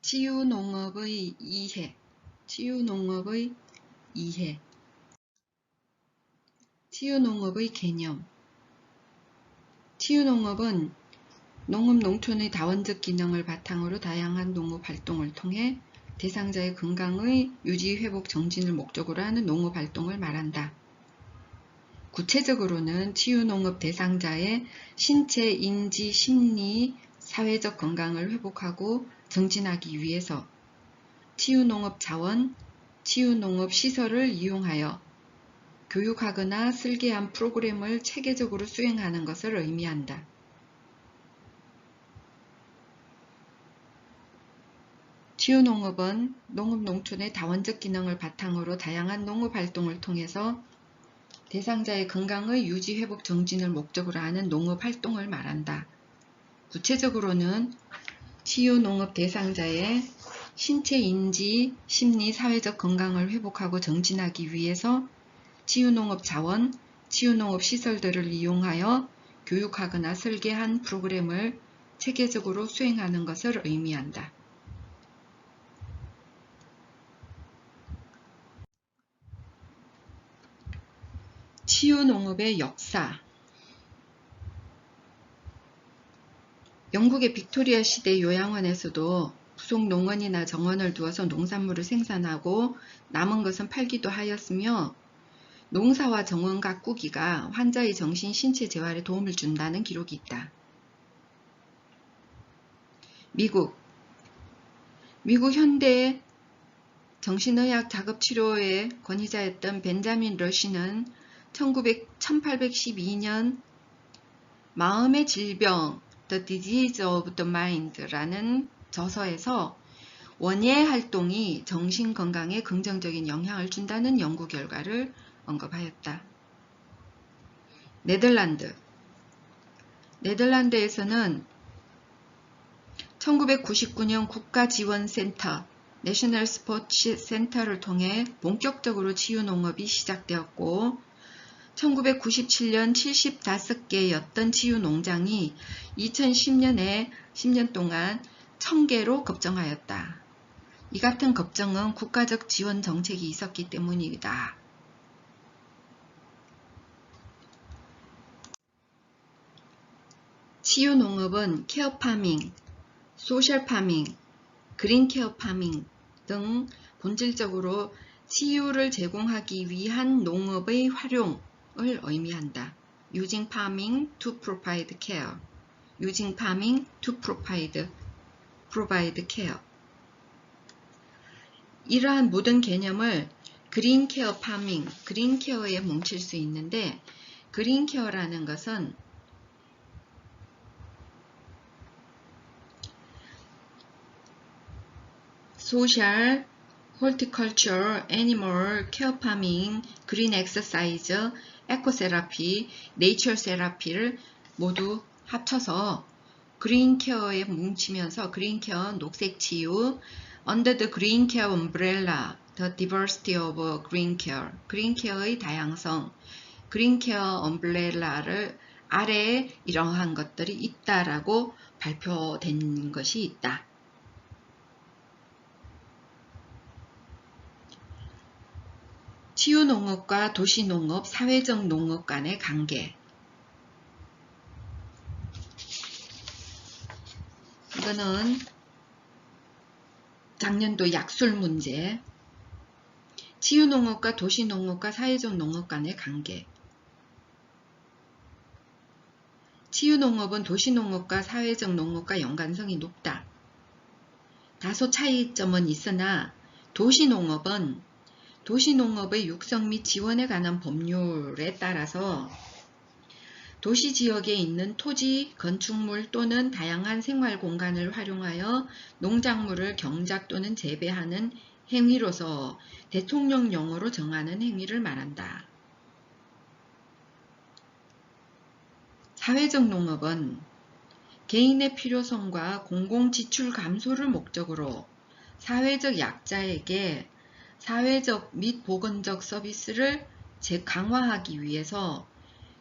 치유농업의 이해. 치유농업의 이해. 치유농업의 개념. 치유농업은 농업 농촌의 다원적 기능을 바탕으로 다양한 농업 활동을 통해 대상자의 건강의 유지, 회복, 정진을 목적으로 하는 농업 활동을 말한다. 구체적으로는 치유농업 대상자의 신체, 인지, 심리, 사회적 건강을 회복하고 정진하기 위해서 치유농업 자원, 치유농업 시설을 이용하여 교육하거나 설계한 프로그램을 체계적으로 수행하는 것을 의미한다. 치유농업은 농업 농촌의 다원적 기능을 바탕으로 다양한 농업 활동을 통해서 대상자의 건강의 유지, 회복, 정진을 목적으로 하는 농업 활동을 말한다. 구체적으로는 치유농업 대상자의 신체, 인지, 심리, 사회적 건강을 회복하고 정진하기 위해서 치유농업 자원, 치유농업 시설들을 이용하여 교육하거나 설계한 프로그램을 체계적으로 수행하는 것을 의미한다. 치유농업의 역사. 영국의 빅토리아 시대 요양원에서도 부속 농원이나 정원을 두어서 농산물을 생산하고 남은 것은 팔기도 하였으며 농사와 정원 가꾸기가 환자의 정신, 신체 재활에 도움을 준다는 기록이 있다. 미국 현대 정신의학 자급치료의 권위자였던 벤자민 러시는 1812년 마음의 질병 The Disease of the Mind라는 저서에서 원예 활동이 정신 건강에 긍정적인 영향을 준다는 연구 결과를 언급하였다. 네덜란드에서는 1999년 국가지원센터 내셔널 스포츠 센터를 통해 본격적으로 치유농업이 시작되었고 1997년 75개였던 치유농장이 2010년에 10년 동안 1000개로 급증하였다. 이 같은 급증은 국가적 지원 정책이 있었기 때문이다. 치유농업은 케어파밍, 소셜파밍, 그린케어파밍 등 본질적으로 치유를 제공하기 위한 농업의 활용을 의미한다. Using farming to provide care. Using farming to provide care. 이러한 모든 개념을 그린케어 파밍, 그린케어에 뭉칠 수 있는데 그린케어라는 것은 소셜, 홀티컬처, 애니멀, 케어 파밍, 그린 엑서사이즈, 에코세라피, 네이처 세라피를 모두 합쳐서 그린케어에 뭉치면서 그린케어, 녹색치유, Under the Green Care Umbrella, The Diversity of Green Care, 그린케어의 다양성, 그린케어 엄브렐라를 아래에 이러한 것들이 있다라고 발표된 것이 있다. 치유농업과 도시농업, 사회적 농업 간의 관계. 이거는 작년도 약술 문제. 치유농업과 도시농업과 사회적 농업 간의 관계. 치유농업은 도시농업과 사회적 농업과 연관성이 높다. 다소 차이점은 있으나 도시농업의 육성 및 지원에 관한 법률에 따라서 도시지역에 있는 토지, 건축물 또는 다양한 생활공간을 활용하여 농작물을 경작 또는 재배하는 행위로서 대통령령으로 정하는 행위를 말한다. 사회적 농업은 개인의 필요성과 공공지출 감소를 목적으로 사회적 약자에게 사회적 및 보건적 서비스를 강화하기 위해서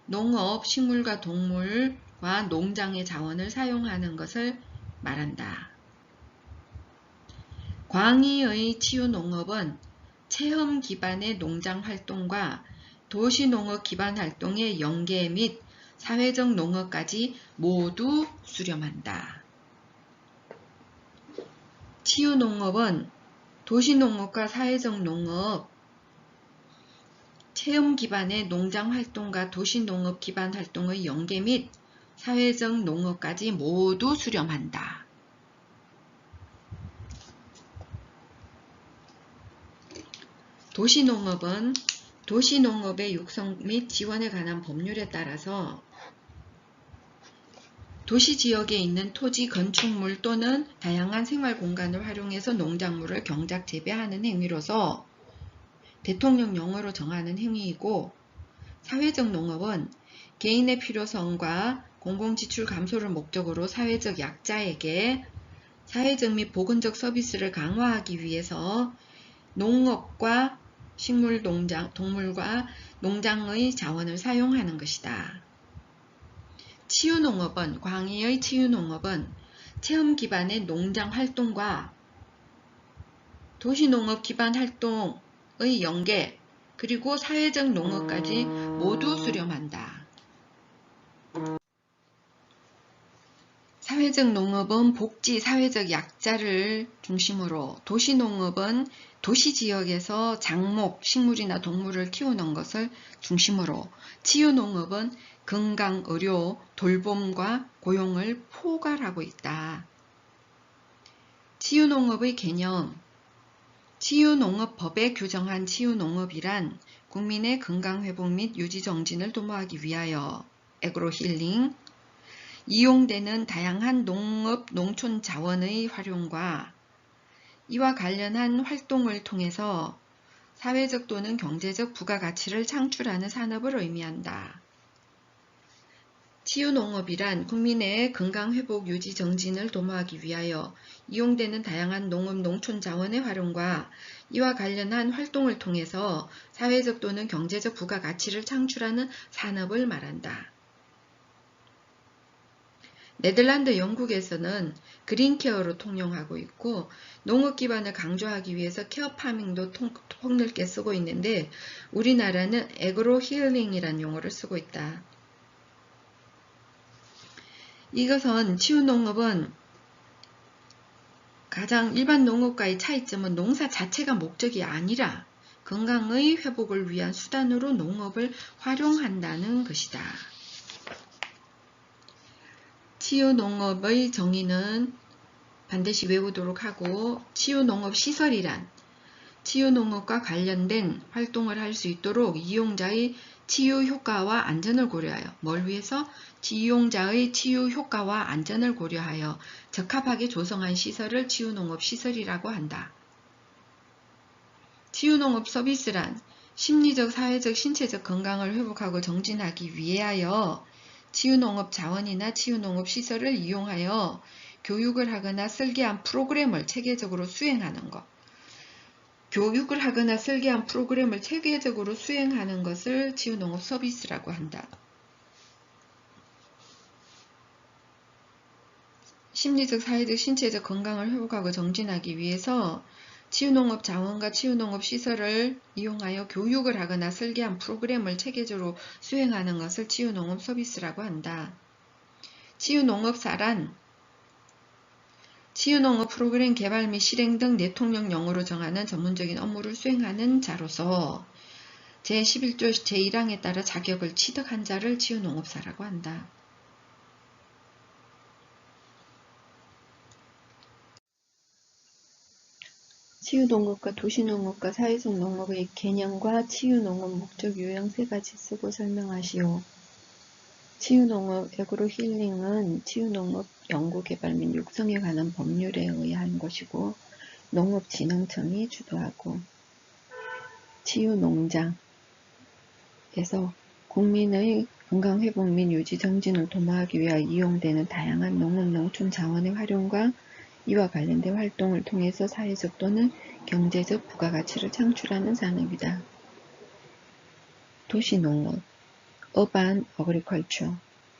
농업, 식물과 동물과 농장의 자원을 사용하는 것을 말한다. 광의의 치유농업은 체험 기반의 농장 활동과 도시농업 기반 활동의 연계 및 사회적 농업까지 모두 수렴한다. 치유농업은 도시농업과 사회적 농업, 체험 기반의 농장 활동과 도시농업 기반 활동의 연계 및 사회적 농업까지 모두 수렴한다. 도시농업은 도시농업의 육성 및 지원에 관한 법률에 따라서 도시지역에 있는 토지, 건축물 또는 다양한 생활공간을 활용해서 농작물을 경작 재배하는 행위로서 대통령령으로 정하는 행위이고, 사회적 농업은 개인의 필요성과 공공지출 감소를 목적으로 사회적 약자에게 사회적 및 보건적 서비스를 강화하기 위해서 농업과 식물농장, 동물과 농장의 자원을 사용하는 것이다. 치유농업은, 광의의 치유농업은 체험 기반의 농장 활동과 도시농업 기반 활동의 연계, 그리고 사회적 농업까지 모두 수렴한다. 사회적 농업은 복지, 사회적 약자를 중심으로, 도시농업은 도시지역에서 작목, 식물이나 동물을 키우는 것을 중심으로, 치유농업은 건강, 의료, 돌봄과 고용을 포괄하고 있다. 치유농업의 개념. 치유농업법에 규정한 치유농업이란 국민의 건강회복 및 유지정진을 도모하기 위하여 에그로힐링, 이용되는 다양한 농업, 농촌 자원의 활용과 이와 관련한 활동을 통해서 사회적 또는 경제적 부가가치를 창출하는 산업을 의미한다. 치유농업이란 국민의 건강회복, 유지정진을 도모하기 위하여 이용되는 다양한 농업, 농촌 자원의 활용과 이와 관련한 활동을 통해서 사회적 또는 경제적 부가가치를 창출하는 산업을 말한다. 네덜란드, 영국에서는 그린케어로 통용하고 있고, 농업 기반을 강조하기 위해서 케어파밍도 폭넓게 쓰고 있는데, 우리나라는 에그로힐링이라는 용어를 쓰고 있다. 이것은 치유농업은 가장 일반 농업과의 차이점은 농사 자체가 목적이 아니라 건강의 회복을 위한 수단으로 농업을 활용한다는 것이다. 치유농업의 정의는 반드시 외우도록 하고, 치유농업시설이란 치유농업과 관련된 활동을 할 수 있도록 이용자의 치유 효과와 안전을 고려하여, 뭘 위해서? 이용자의 치유 효과와 안전을 고려하여 적합하게 조성한 시설을 치유농업시설이라고 한다. 치유농업 서비스란 심리적, 사회적, 신체적 건강을 회복하고 정진하기 위하여 치유농업 자원이나 치유농업 시설을 이용하여 교육을 하거나 설계한 프로그램을 체계적으로 수행하는 것. 교육을 하거나 설계한 프로그램을 체계적으로 수행하는 것을 치유농업 서비스라고 한다. 심리적, 사회적, 신체적 건강을 회복하고 정진하기 위해서 치유농업 자원과 치유농업 시설을 이용하여 교육을 하거나 설계한 프로그램을 체계적으로 수행하는 것을 치유농업 서비스라고 한다. 치유농업사란 치유농업 프로그램 개발 및 실행 등 대통령령으로 정하는 전문적인 업무를 수행하는 자로서 제11조 제1항에 따라 자격을 취득한 자를 치유농업사라고 한다. 치유농업과 도시농업과 사회적 농업의 개념과 치유농업 목적 유형 세 가지 쓰고 설명하시오. 치유농업 에그로힐링은 치유농업 연구개발 및 육성에 관한 법률에 의한 것이고, 농업진흥청이 주도하고, 치유농장에서 국민의 건강회복 및 유지정진을 도모하기 위하여 이용되는 다양한 농업, 농촌 자원의 활용과 이와 관련된 활동을 통해서 사회적 또는 경제적 부가가치를 창출하는 산업이다. 도시농업 Urban Agriculture.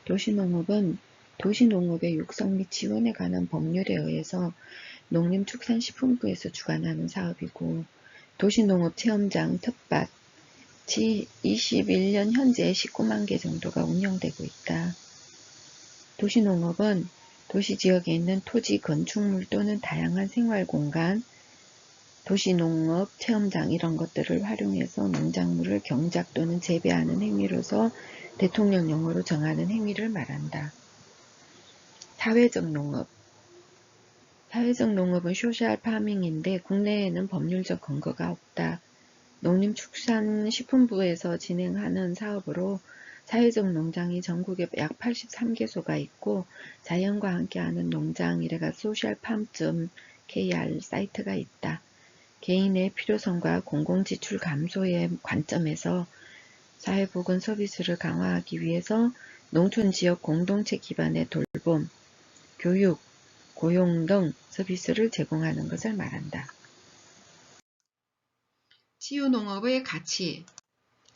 도시농업은 도시농업의 육성 및 지원에 관한 법률에 의해서 농림축산식품부에서 주관하는 사업이고 도시농업체험장 텃밭 21년 현재 19만 개 정도가 운영되고 있다. 도시농업은 도시지역에 있는 토지, 건축물 또는 다양한 생활공간, 도시농업 체험장 이런 것들을 활용해서 농작물을 경작 또는 재배하는 행위로서 대통령 용어로 정하는 행위를 말한다. 사회적 농업. 사회적 농업은 소셜 파밍인데 국내에는 법률적 근거가 없다. 농림축산식품부에서 진행하는 사업으로 사회적 농장이 전국에 약 83개소가 있고 자연과 함께하는 농장 이래가 socialfarm.kr 사이트가 있다. 개인의 필요성과 공공지출 감소의 관점에서 사회보건 서비스를 강화하기 위해서 농촌지역 공동체 기반의 돌봄, 교육, 고용 등 서비스를 제공하는 것을 말한다. 치유농업의 가치.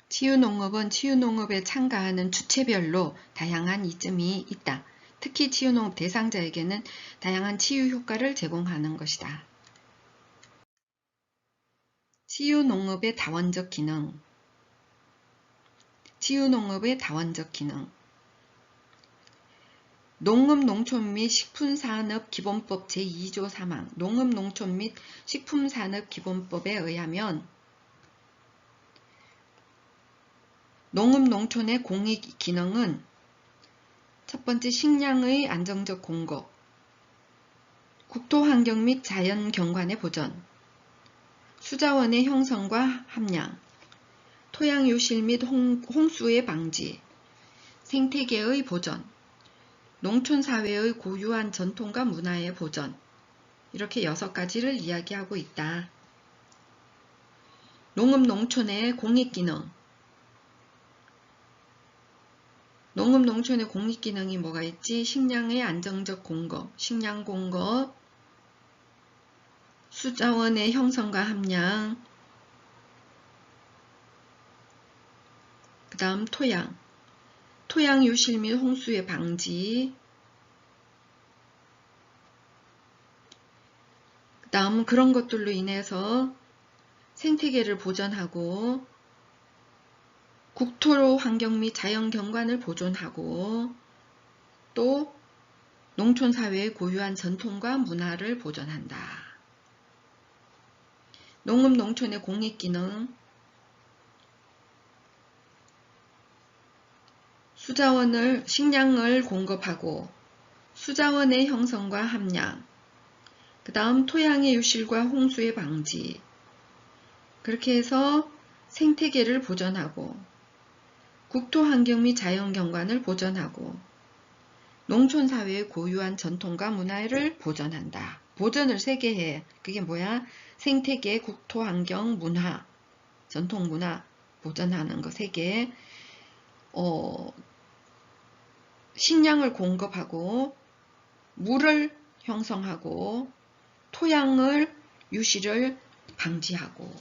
치유농업은 치유농업에 참가하는 주체별로 다양한 이점이 있다. 특히 치유농업 대상자에게는 다양한 치유 효과를 제공하는 것이다. 치유농업의 다원적 기능. 치유농업의 다원적 기능. 농업, 농촌 및 식품산업기본법 제2조 3항 농업, 농촌 및 식품산업기본법에 의하면 농업, 농촌의 공익 기능은 첫 번째 식량의 안정적 공급, 국토환경 및 자연경관의 보전, 수자원의 형성과 함량, 토양유실 및 홍수의 방지, 생태계의 보전, 농촌사회의 고유한 전통과 문화의 보전, 이렇게 6가지를 이야기하고 있다. 농업, 농촌의 공익기능. 농업, 농촌의 공익기능이 뭐가 있지? 식량의 안정적 공급, 식량 공급, 수자원의 형성과 함량, 그 다음 토양, 토양 유실 및 홍수의 방지, 그 다음 그런 것들로 인해서 생태계를 보전하고 국토 환경 및 자연 경관을 보존하고 또 농촌 사회의 고유한 전통과 문화를 보존한다. 농업 농촌의 공익 기능. 수자원을 식량을 공급하고 수자원의 형성과 함량, 그 다음 토양의 유실과 홍수의 방지, 그렇게 해서 생태계를 보존하고 국토환경 및 자연경관을 보존하고 농촌사회의 고유한 전통과 문화를 보존한다. 보존을 3개 해. 그게 뭐야? 생태계, 국토환경, 문화, 전통문화 보존하는 거 3개. 식량을 공급하고 물을 형성하고 토양을 유실을 방지하고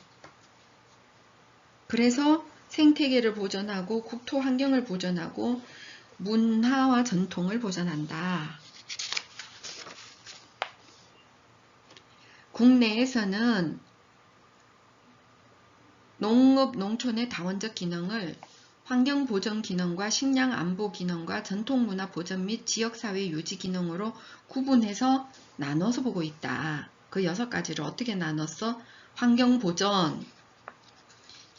그래서 생태계를 보존하고 국토 환경을 보존하고 문화와 전통을 보존한다. 국내에서는 농업, 농촌의 다원적 기능을 환경보전 기능과 식량 안보 기능과 전통문화 보전 및 지역사회 유지 기능으로 구분해서 나눠서 보고 있다. 그 6가지를 어떻게 나눴어? 환경보전,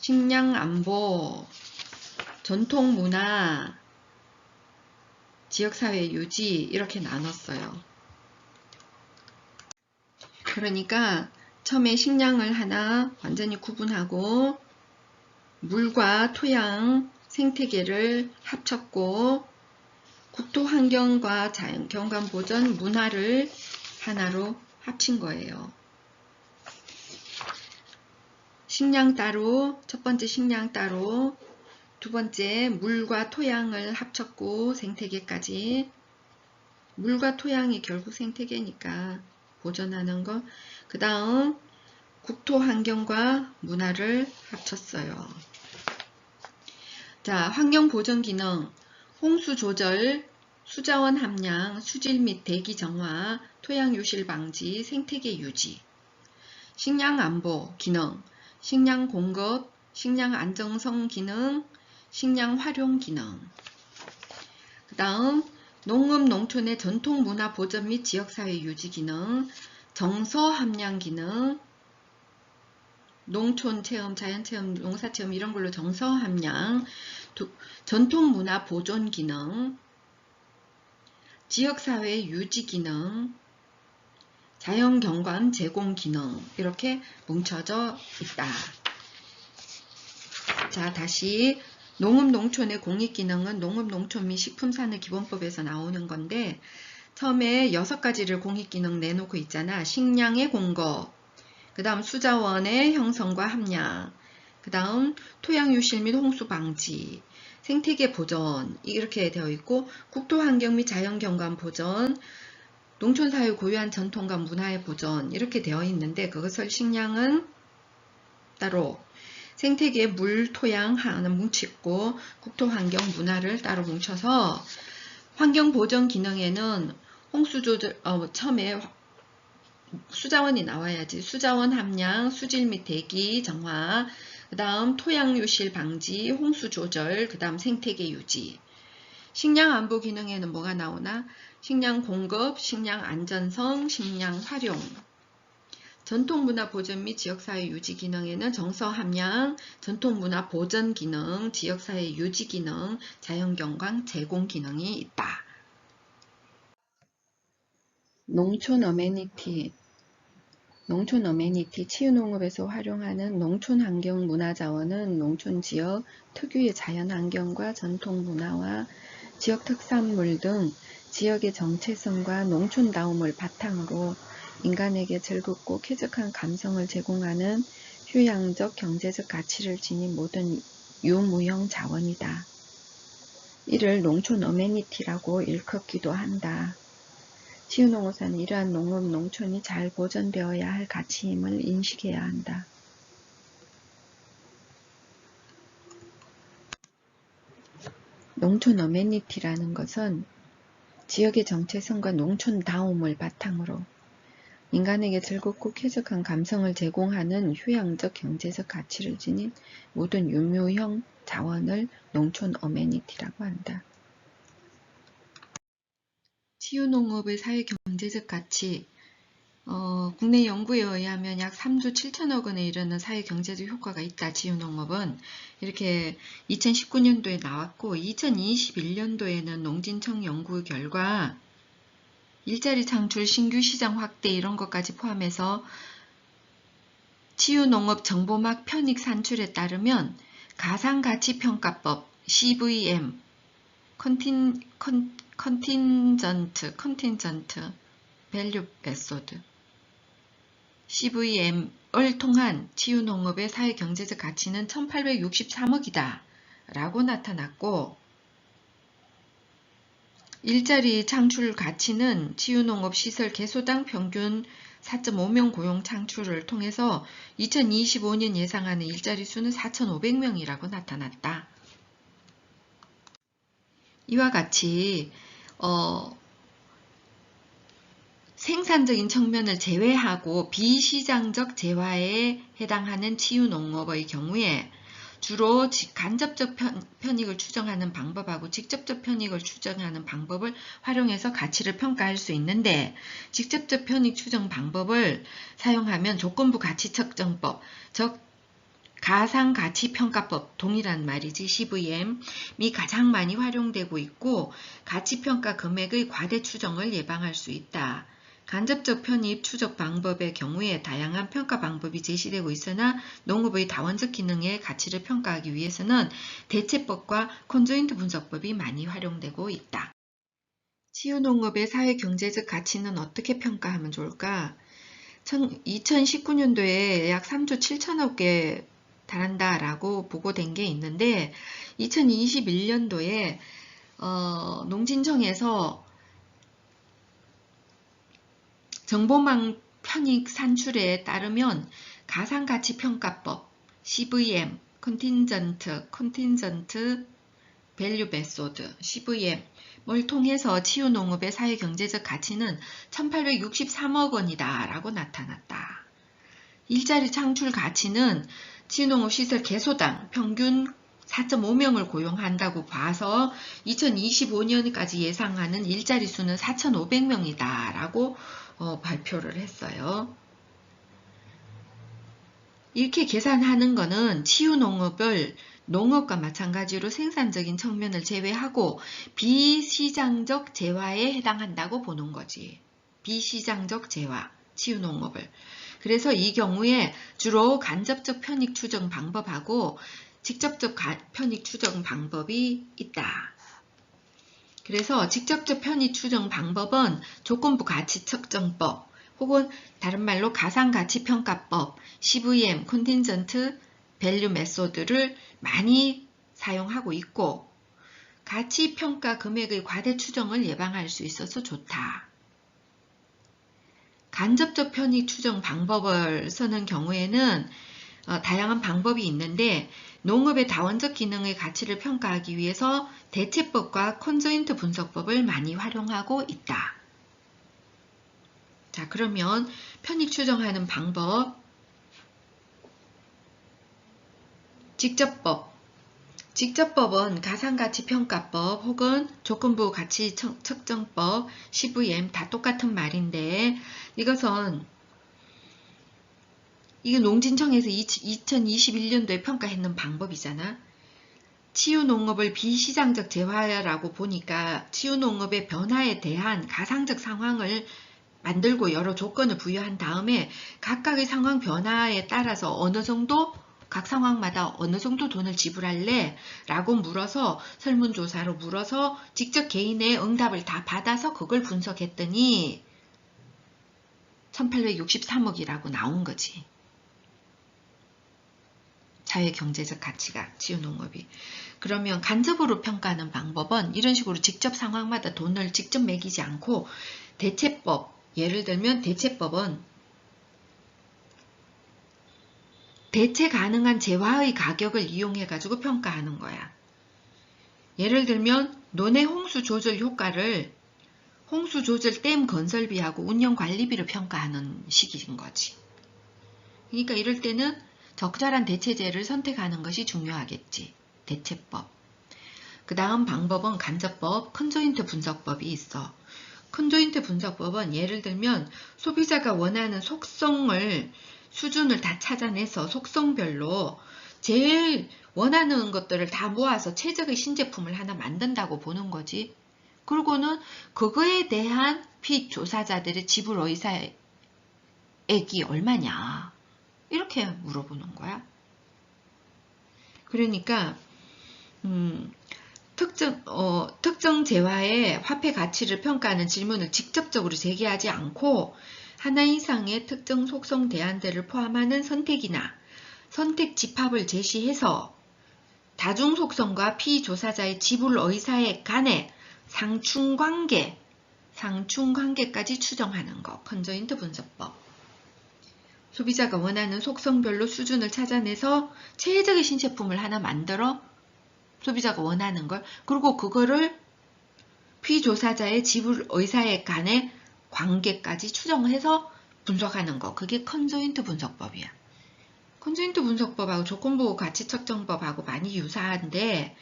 식량 안보, 전통문화, 지역사회 유지 이렇게 나눴어요. 그러니까 처음에 식량을 하나 완전히 구분하고 물과 토양, 생태계를 합쳤고 국토 환경과 자연 경관 보전, 문화를 하나로 합친 거예요. 식량 따로, 첫 번째 식량 따로, 두 번째 물과 토양을 합쳤고 생태계까지. 물과 토양이 결국 생태계니까 보존하는 거. 그 다음 국토 환경과 문화를 합쳤어요. 자, 환경 보전 기능, 홍수 조절, 수자원 함량, 수질 및 대기 정화, 토양 유실 방지, 생태계 유지. 식량 안보 기능, 식량 공급, 식량 안정성 기능, 식량 활용 기능. 그 다음 농업 농촌의 전통 문화 보전 및 지역사회 유지 기능, 정서 함량 기능, 농촌 체험, 자연 체험, 농사 체험 이런 걸로 정서 함량, 전통 문화 보존 기능, 지역사회 유지 기능, 자연경관 제공 기능 이렇게 뭉쳐져 있다. 자, 다시 농업농촌의 공익기능은 농업농촌 및 식품산업기본법에서 나오는 건데 처음에 6가지를 공익기능 내놓고 있잖아. 식량의 공급, 그 다음 수자원의 형성과 함량, 그 다음 토양유실 및 홍수 방지, 생태계 보전 이렇게 되어 있고 국토환경 및 자연경관 보전, 농촌사회 고유한 전통과 문화의 보전 이렇게 되어 있는데 그것을 식량은 따로, 생태계 물, 토양 하나는 뭉치고 국토환경 문화를 따로 뭉쳐서 환경보전 기능에는 홍수조절, 처음에 수자원이 나와야지. 수자원 함량, 수질 및 대기 정화, 그 다음 토양 유실 방지, 홍수 조절, 그 다음 생태계 유지. 식량 안보 기능에는 뭐가 나오나? 식량 공급, 식량 안전성, 식량 활용. 전통문화 보전 및 지역사회 유지 기능에는 정서 함량, 전통문화 보전 기능, 지역사회 유지 기능, 자연경관 제공 기능이 있다. 농촌 어메니티, 치유농업에서 활용하는 농촌환경 문화자원은 농촌지역 특유의 자연환경과 전통문화와 지역 특산물 등 지역의 정체성과 농촌다움을 바탕으로 인간에게 즐겁고 쾌적한 감성을 제공하는 휴양적 경제적 가치를 지닌 모든 유무형 자원이다. 이를 농촌 어메니티라고 일컫기도 한다. 치유농업사는 이러한 농업, 농촌이 잘 보존되어야 할 가치임을 인식해야 한다. 농촌 어메니티라는 것은 지역의 정체성과 농촌다움을 바탕으로 인간에게 즐겁고 쾌적한 감성을 제공하는 휴양적 경제적 가치를 지닌 모든 유무형 자원을 농촌 어메니티라고 한다. 치유농업의 사회경제적 가치, 국내 연구에 의하면 약 3조 7천억 원에 이르는 사회경제적 효과가 있다. 치유농업은 이렇게 2019년도에 나왔고 2021년도에는 농진청 연구 결과 일자리 창출, 신규 시장 확대 이런 것까지 포함해서 치유농업 정보막 편익 산출에 따르면 가상가치평가법 CVM 컨틴전트 밸류 메소드 CVM을 통한 치유농업의 사회경제적 가치는 1863억이다 라고 나타났고 일자리 창출 가치는 치유농업 시설 개소당 평균 4.5명 고용 창출을 통해서 2025년 예상하는 일자리 수는 4,500명이라고 나타났다. 이와 같이 생산적인 측면을 제외하고 비시장적 재화에 해당하는 치유농업의 경우에 주로 간접적 편익을 추정하는 방법하고 직접적 편익을 추정하는 방법을 활용해서 가치를 평가할 수 있는데 직접적 편익 추정 방법을 사용하면 조건부 가치 측정법, 즉 가상가치평가법 동일한 말이지 CVM이 가장 많이 활용되고 있고 가치평가 금액의 과대 추정을 예방할 수 있다. 간접적 편입 추적 방법의 경우에 다양한 평가 방법이 제시되고 있으나 농업의 다원적 기능의 가치를 평가하기 위해서는 대체법과 컨조인트 분석법이 많이 활용되고 있다. 치유농업의 사회경제적 가치는 어떻게 평가하면 좋을까? 2019년도에 약 3조 7천억에 달한다라고 보고된 게 있는데 2021년도에 농진청에서 정보망 편익 산출에 따르면 가상가치평가법 CVM 컨틴전트 밸류 메소드, CVM을 통해서 치유농업의 사회경제적 가치는 1863억 원이다 라고 나타났다. 일자리 창출 가치는 치유농업 시설 개소당 평균 4.5명을 고용한다고 봐서 2025년까지 예상하는 일자리 수는 4,500명이다 라고 발표를 했어요. 이렇게 계산하는 거는 치유농업을 농업과 마찬가지로 생산적인 측면을 제외하고 비시장적 재화에 해당한다고 보는 거지. 비시장적 재화, 치유농업을. 그래서 이 경우에 주로 간접적 편익 추정 방법하고 직접적 편익 추정 방법이 있다. 그래서 직접적 편익 추정 방법은 조건부 가치 측정법 혹은 다른 말로 가상가치평가법, CVM, 컨틴전트 밸류 메소드를 많이 사용하고 있고 가치평가 금액의 과대 추정을 예방할 수 있어서 좋다. 간접적 편익 추정 방법을 쓰는 경우에는 다양한 방법이 있는데 농업의 다원적 기능의 가치를 평가하기 위해서 대체법과 컨조인트 분석법을 많이 활용하고 있다. 자, 그러면 편익 추정하는 방법, 직접법. 직접법은 가상가치평가법 혹은 조건부 가치 측정법, CVM 다 똑같은 말인데 이것은 이게 농진청에서 2021년도에 평가했는 방법이잖아. 치유농업을 비시장적 재화라고 보니까 치유농업의 변화에 대한 가상적 상황을 만들고 여러 조건을 부여한 다음에 각각의 상황 변화에 따라서 어느 정도 각 상황마다 어느 정도 돈을 지불할래? 라고 물어서 설문조사로 물어서 직접 개인의 응답을 다 받아서 그걸 분석했더니 1863억이라고 나온 거지. 사회경제적 가치가 치유농업이. 그러면 간접으로 평가하는 방법은 이런 식으로 직접 상황마다 돈을 직접 매기지 않고 대체법, 예를 들면 대체법은 대체 가능한 재화의 가격을 이용해 가지고 평가하는 거야. 예를 들면 논의 홍수 조절 효과를 홍수 조절 댐 건설비하고 운영 관리비로 평가하는 식인 거지. 그러니까 이럴 때는 적절한 대체제를 선택하는 것이 중요하겠지. 대체법. 그 다음 방법은 간접법, 컨조인트 분석법이 있어. 컨조인트 분석법은 예를 들면 소비자가 원하는 속성을 수준을 다 찾아내서 속성별로 제일 원하는 것들을 다 모아서 최적의 신제품을 하나 만든다고 보는 거지. 그리고는 그거에 대한 피조사자들의 지불 의사액이 얼마냐 이렇게 물어보는 거야. 그러니까 특정 재화의 화폐 가치를 평가하는 질문을 직접적으로 제기하지 않고 하나 이상의 특정 속성 대안들을 포함하는 선택이나 선택 집합을 제시해서 다중 속성과 피조사자의 지불 의사액 간의 상충관계까지 추정하는 것, 컨조인트 분석법. 소비자가 원하는 속성별로 수준을 찾아내서 최적의 신제품을 하나 만들어 소비자가 원하는 걸, 그리고 그거를 피조사자의 지불 의사액 간의 관계까지 추정해서 분석하는 거. 그게 컨조인트 분석법이야. 컨조인트 분석법하고 조건부 가치 측정법하고 많이 유사한데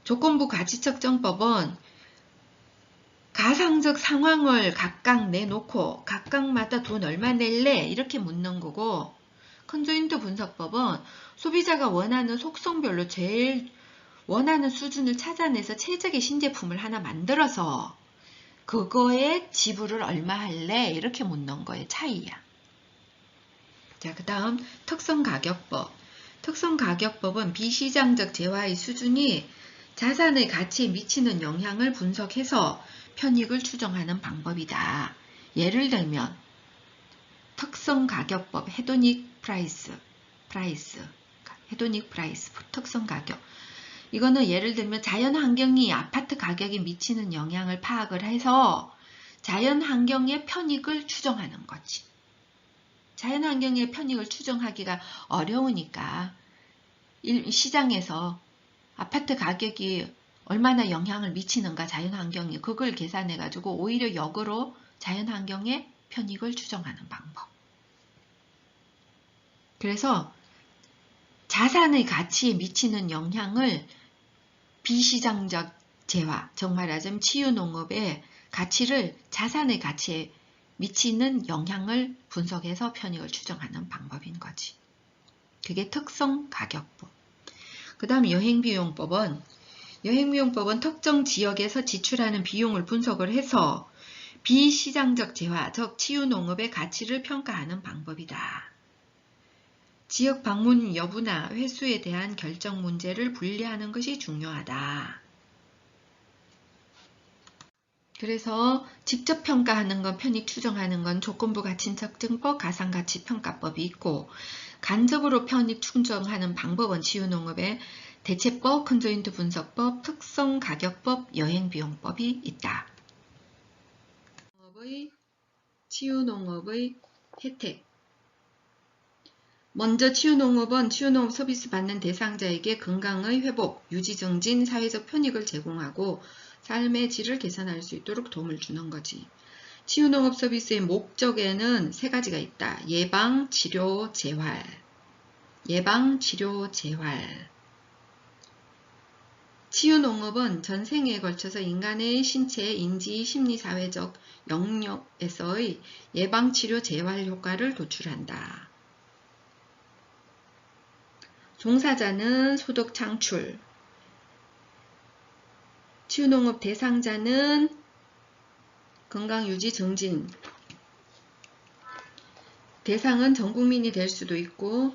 조건부 가치 측정법은 가상적 상황을 각각 내놓고 각각마다 돈 얼마 낼래? 이렇게 묻는 거고 컨조인트 분석법은 소비자가 원하는 속성별로 제일 원하는 수준을 찾아내서 최적의 신제품을 하나 만들어서 그거에 지불을 얼마 할래? 이렇게 묻는 거의 차이야. 자, 그 다음 특성가격법. 특성가격법은 비시장적 재화의 수준이 자산의 가치에 미치는 영향을 분석해서 편익을 추정하는 방법이다. 예를 들면 특성가격법, 헤도닉 프라이스, 특성가격. 이거는 예를 들면 자연환경이 아파트 가격에 미치는 영향을 파악을 해서 자연환경의 편익을 추정하는 거지. 자연환경의 편익을 추정하기가 어려우니까 시장에서 아파트 가격이 얼마나 영향을 미치는가 자연환경에 그걸 계산해 가지고 오히려 역으로 자연환경의 편익을 추정하는 방법. 그래서 자산의 가치에 미치는 영향을 비시장적 재화, 즉 말하자면 치유농업의 가치를 자산의 가치에 미치는 영향을 분석해서 편익을 추정하는 방법인 거지. 그게 특성 가격법. 그 다음 여행비용법은 특정 지역에서 지출하는 비용을 분석을 해서 비시장적 재화, 즉 치유농업의 가치를 평가하는 방법이다. 지역 방문 여부나 횟수에 대한 결정 문제를 분리하는 것이 중요하다. 그래서 직접 평가하는 건 편익 추정하는 건 조건부 가치 측정법, 가상가치 평가법이 있고 간접으로 편익 추정하는 방법은 치유농업의 대체법, 컨조인트 분석법, 특성 가격법, 여행비용법이 있다. 치유농업의 혜택. 먼저 치유농업은 치유농업 서비스 받는 대상자에게 건강의 회복, 유지 증진, 사회적 편익을 제공하고 삶의 질을 개선할 수 있도록 도움을 주는 거지. 치유농업 서비스의 목적에는 세 가지가 있다. 예방, 치료, 재활. 예방, 치료, 재활. 치유농업은 전 생애에 걸쳐서 인간의 신체, 인지, 심리, 사회적 영역에서의 예방, 치료, 재활 효과를 도출한다. 종사자는 소득 창출, 치유농업 대상자는 건강유지 증진, 대상은 전국민이 될 수도 있고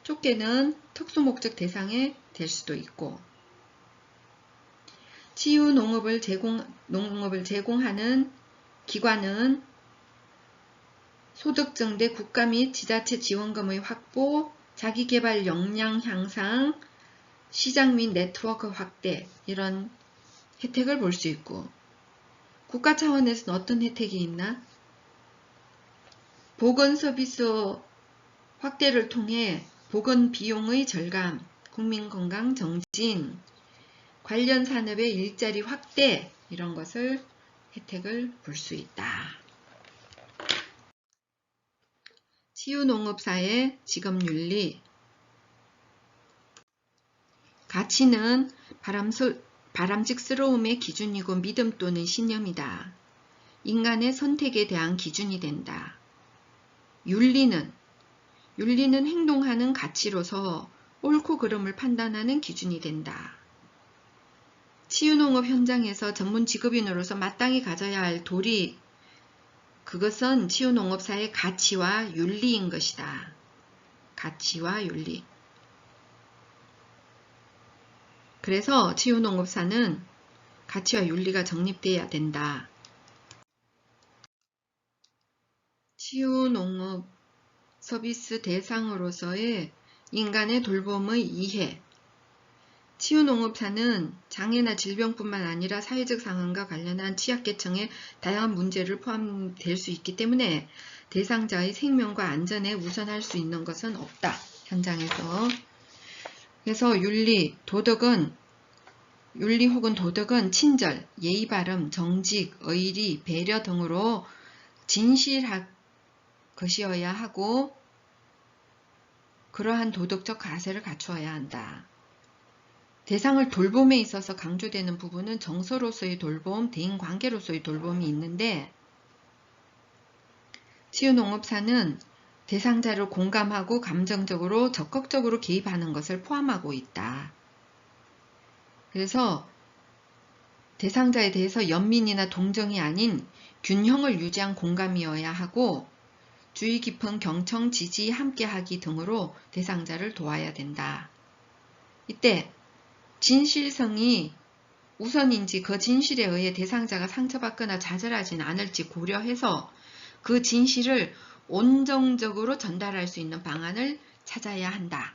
좁게는 특수목적 대상에 될 수도 있고 치유농업을 제공하는 기관은 소득 증대, 국가 및 지자체 지원금의 확보, 자기개발 역량 향상, 시장 및 네트워크 확대 이런 혜택을 볼 수 있고 국가 차원에서는 어떤 혜택이 있나? 보건 서비스 확대를 통해 보건 비용의 절감, 국민 건강 정진, 관련 산업의 일자리 확대 이런 것을 혜택을 볼 수 있다. 치유농업사의 직업윤리. 가치는 바람직스러움의 기준이고 믿음 또는 신념이다. 인간의 선택에 대한 기준이 된다. 윤리는 행동하는 가치로서 옳고 그름을 판단하는 기준이 된다. 치유농업 현장에서 전문 직업인으로서 마땅히 가져야 할 도리, 그것은 치유농업사의 가치와 윤리인 것이다. 가치와 윤리. 그래서 치유농업사는 가치와 윤리가 정립되어야 된다. 치유농업 서비스 대상으로서의 인간의 돌봄의 이해. 치유농업사는 장애나 질병뿐만 아니라 사회적 상황과 관련한 취약계층의 다양한 문제를 포함될 수 있기 때문에 대상자의 생명과 안전에 우선할 수 있는 것은 없다. 현장에서. 그래서 윤리 혹은 도덕은 친절, 예의 바름, 정직, 의리, 배려 등으로 진실할 것이어야 하고 그러한 도덕적 가세를 갖추어야 한다. 대상을 돌봄에 있어서 강조되는 부분은 정서로서의 돌봄, 대인관계로서의 돌봄이 있는데 치유농업사는 대상자를 공감하고 감정적으로 적극적으로 개입하는 것을 포함하고 있다. 그래서 대상자에 대해서 연민이나 동정이 아닌 균형을 유지한 공감이어야 하고 주의 깊은 경청, 지지, 함께하기 등으로 대상자를 도와야 된다. 이때 진실성이 우선인지 그 진실에 의해 대상자가 상처받거나 좌절하지는 않을지 고려해서 그 진실을 온정적으로 전달할 수 있는 방안을 찾아야 한다.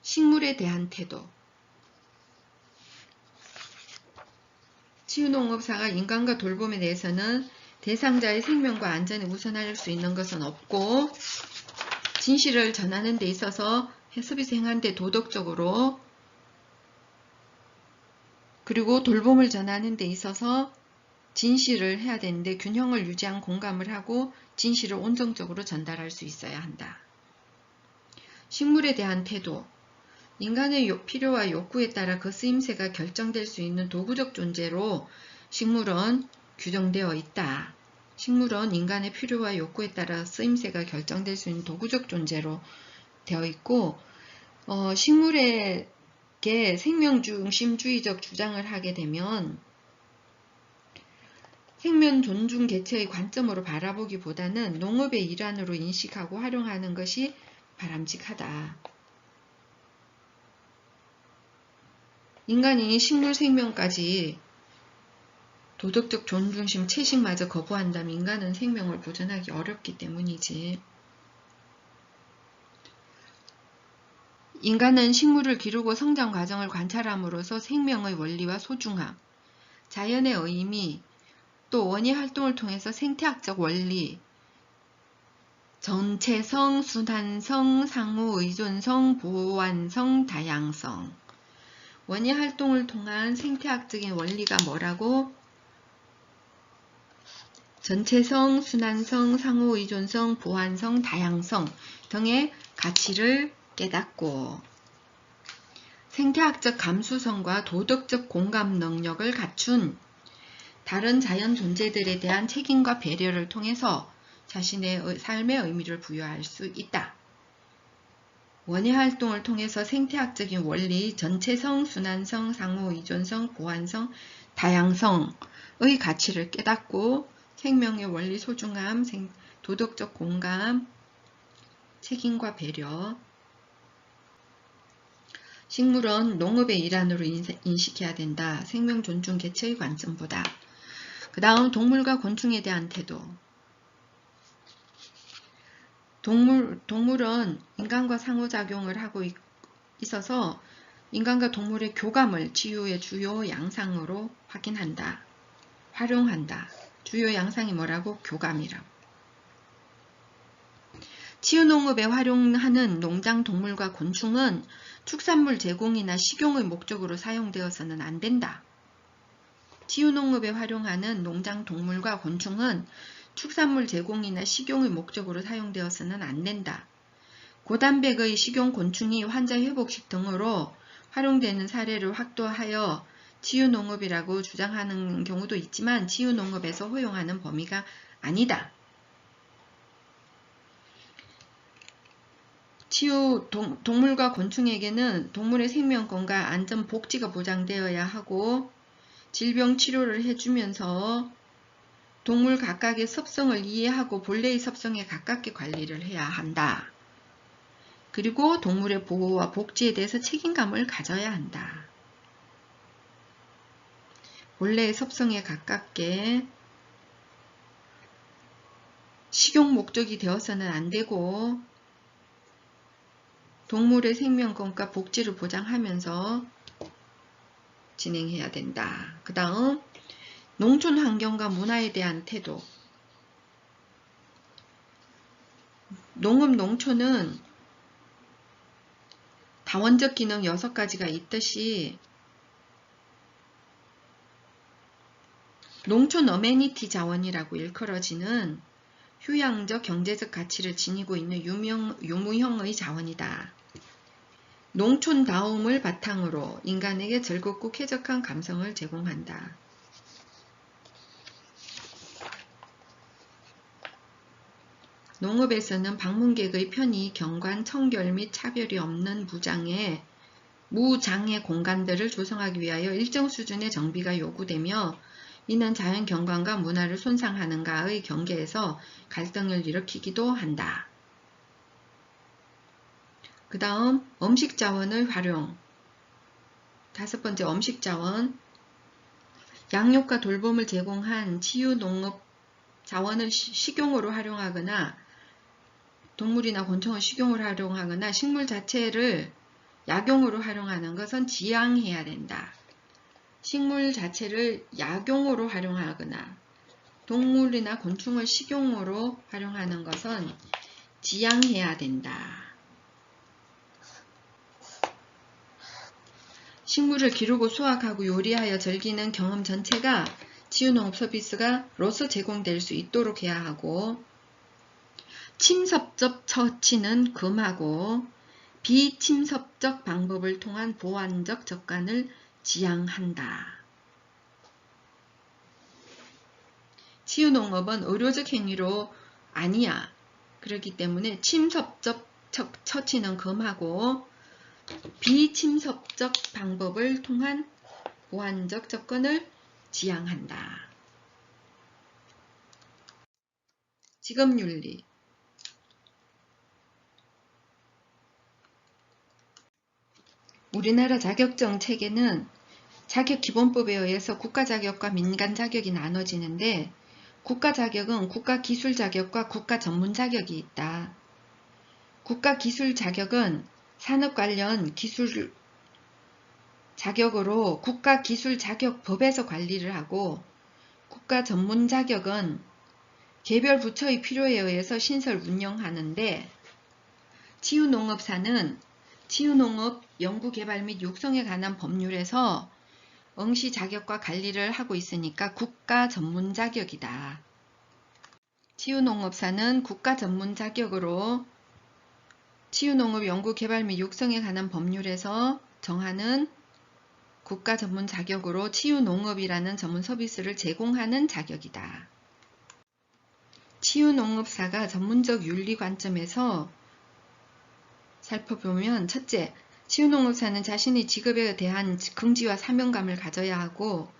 식물에 대한 태도. 치유농업사가 인간과 돌봄에 대해서는 대상자의 생명과 안전에 우선할 수 있는 것은 없고 진실을 전하는 데 있어서 서비스 행하는데 도덕적으로, 그리고 돌봄을 전하는 데 있어서 진실을 해야 되는데 균형을 유지한 공감을 하고 진실을 온정적으로 전달할 수 있어야 한다. 식물에 대한 태도. 인간의 필요와 욕구에 따라 그 쓰임새가 결정될 수 있는 도구적 존재로 식물은 규정되어 있다. 식물은 인간의 필요와 욕구에 따라 쓰임새가 결정될 수 있는 도구적 존재로 되어 있고, 식물에게 생명중심주의적 주장을 하게 되면 생명 존중 개체의 관점으로 바라보기보다는 농업의 일환으로 인식하고 활용하는 것이 바람직하다. 인간이 식물 생명까지 도덕적 존중심 채식마저 거부한다면 인간은 생명을 보존하기 어렵기 때문이지. 인간은 식물을 기르고 성장 과정을 관찰함으로써 생명의 원리와 소중함, 자연의 의미, 또 원예 활동을 통해서 생태학적 원리, 전체성, 순환성, 상호의존성, 보완성, 다양성. 원예 활동을 통한 생태학적인 원리가 뭐라고? 전체성, 순환성, 상호의존성, 보완성, 다양성 등의 가치를 깨닫고 생태학적 감수성과 도덕적 공감 능력을 갖춘 다른 자연 존재들에 대한 책임과 배려를 통해서 자신의 삶의 의미를 부여할 수 있다. 원예 활동을 통해서 생태학적인 원리, 전체성, 순환성, 상호의존성, 보완성, 다양성의 가치를 깨닫고 생명의 원리 소중함, 도덕적 공감, 책임과 배려. 식물은 농업의 일환으로 인식해야 된다. 생명 존중 개체의 관점보다. 그 다음 동물과 곤충에 대한 태도. 동물은 인간과 상호작용을 하고 있어서 인간과 동물의 교감을 치유의 주요 양상으로 확인한다. 활용한다. 주요 양상이 뭐라고? 교감이라고. 치유농업에 활용하는 농장 동물과 곤충은 축산물 제공이나 식용의 목적으로 사용되어서는 안 된다. 치유농업에 활용하는 농장 동물과 곤충은 축산물 제공이나 식용의 목적으로 사용되어서는 안 된다. 고단백의 식용 곤충이 환자 회복식 등으로 활용되는 사례를 확보하여 치유농업이라고 주장하는 경우도 있지만 치유농업에서 허용하는 범위가 아니다. 동물과 곤충에게는 동물의 생명권과 안전 복지가 보장되어야 하고 질병 치료를 해주면서 동물 각각의 습성을 이해하고 본래의 습성에 가깝게 관리를 해야 한다. 그리고 동물의 보호와 복지에 대해서 책임감을 가져야 한다. 본래의 습성에 가깝게 식용 목적이 되어서는 안 되고 동물의 생명권과 복지를 보장하면서 진행해야 된다. 그 다음 농촌 환경과 문화에 대한 태도. 농촌은 다원적 기능 6가지가 있듯이 농촌 어메니티 자원이라고 일컬어지는 휴양적 경제적 가치를 지니고 있는 유무형의 자원이다. 농촌다움을 바탕으로 인간에게 즐겁고 쾌적한 감성을 제공한다. 농업에서는 방문객의 편의, 경관, 청결 및 차별이 없는 무장애 공간들을 조성하기 위하여 일정 수준의 정비가 요구되며 이는 자연 경관과 문화를 손상하는가의 경계에서 갈등을 일으키기도 한다. 그 다음 음식자원의 활용. 5번째 음식자원. 양육과 돌봄을 제공한 치유농업 자원을 식용으로 활용하거나 동물이나 곤충을 식용으로 활용하거나 식물 자체를 약용으로 활용하는 것은 지양해야 된다. 식물 자체를 약용으로 활용하거나 동물이나 곤충을 식용으로 활용하는 것은 지향해야 된다. 식물을 기르고 수확하고 요리하여 즐기는 경험 전체가 치유농업 서비스가로서 제공될 수 있도록 해야 하고, 침섭적 처치는 금하고 비침섭적 방법을 통한 보완적 접근을 지향한다. 치유농업은 의료적 행위로 아니야. 그렇기 때문에 침섭적 처치는 금하고 비침섭적 방법을 통한 보완적 접근을 지향한다. 직업윤리. 우리나라 자격증 체계는 자격기본법에 의해서 국가자격과 민간자격이 나눠지는데, 국가자격은 국가기술자격과 국가전문자격이 있다. 국가기술자격은 산업 관련 기술 자격으로 국가기술자격법에서 관리를 하고, 국가전문자격은 개별 부처의 필요에 의해서 신설 운영하는데, 치유농업사는 치유농업 연구개발 및 육성에 관한 법률에서 응시 자격과 관리를 하고 있으니까 국가 전문 자격이다. 치유농업사는 국가 전문 자격으로 치유농업 연구개발 및 육성에 관한 법률에서 정하는 국가 전문 자격으로 치유농업이라는 전문 서비스를 제공하는 자격이다. 치유농업사가 전문적 윤리 관점에서 살펴보면, 첫째, 치유농업사는 자신의 직업에 대한 긍지와 사명감을 가져야 하고,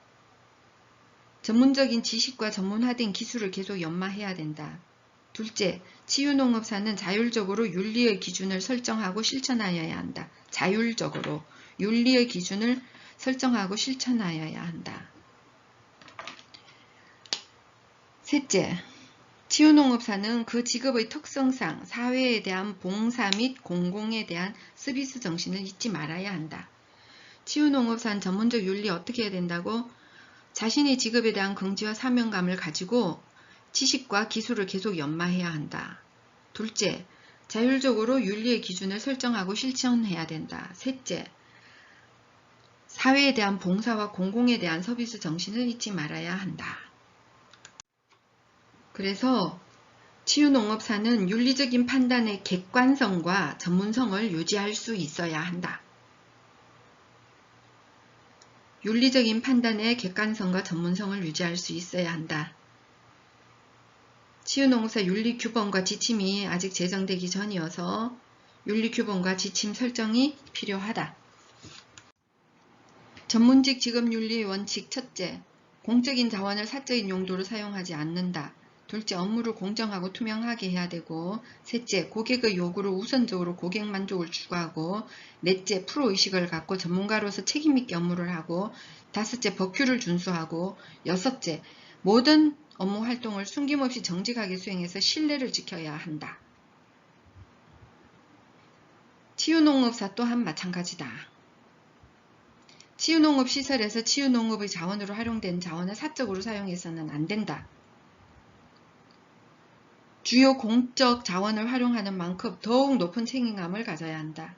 전문적인 지식과 전문화된 기술을 계속 연마해야 된다. 둘째, 치유농업사는 자율적으로 윤리의 기준을 설정하고 실천하여야 한다. 자율적으로 윤리의 기준을 설정하고 실천하여야 한다. 셋째, 치유농업사는 그 직업의 특성상 사회에 대한 봉사 및 공공에 대한 서비스 정신을 잊지 말아야 한다. 치유농업사는 전문적 윤리 어떻게 해야 된다고? 자신의 직업에 대한 긍지와 사명감을 가지고 지식과 기술을 계속 연마해야 한다. 둘째, 자율적으로 윤리의 기준을 설정하고 실천해야 된다. 셋째, 사회에 대한 봉사와 공공에 대한 서비스 정신을 잊지 말아야 한다. 그래서 치유농업사는 윤리적인 판단의 객관성과 전문성을 유지할 수 있어야 한다. 윤리적인 판단의 객관성과 전문성을 유지할 수 있어야 한다. 치유농업사 윤리규범과 지침이 아직 제정되기 전이어서 윤리규범과 지침 설정이 필요하다. 전문직 직업윤리의 원칙. 첫째, 공적인 자원을 사적인 용도로 사용하지 않는다. 둘째, 업무를 공정하고 투명하게 해야 되고, 셋째, 고객의 요구를 우선적으로 고객 만족을 추구하고, 넷째, 프로의식을 갖고 전문가로서 책임있게 업무를 하고, 다섯째, 법규를 준수하고, 여섯째, 모든 업무 활동을 숨김없이 정직하게 수행해서 신뢰를 지켜야 한다. 치유농업사 또한 마찬가지다. 치유농업 시설에서 치유농업의 자원으로 활용된 자원을 사적으로 사용해서는 안 된다. 주요 공적 자원을 활용하는 만큼 더욱 높은 책임감을 가져야 한다.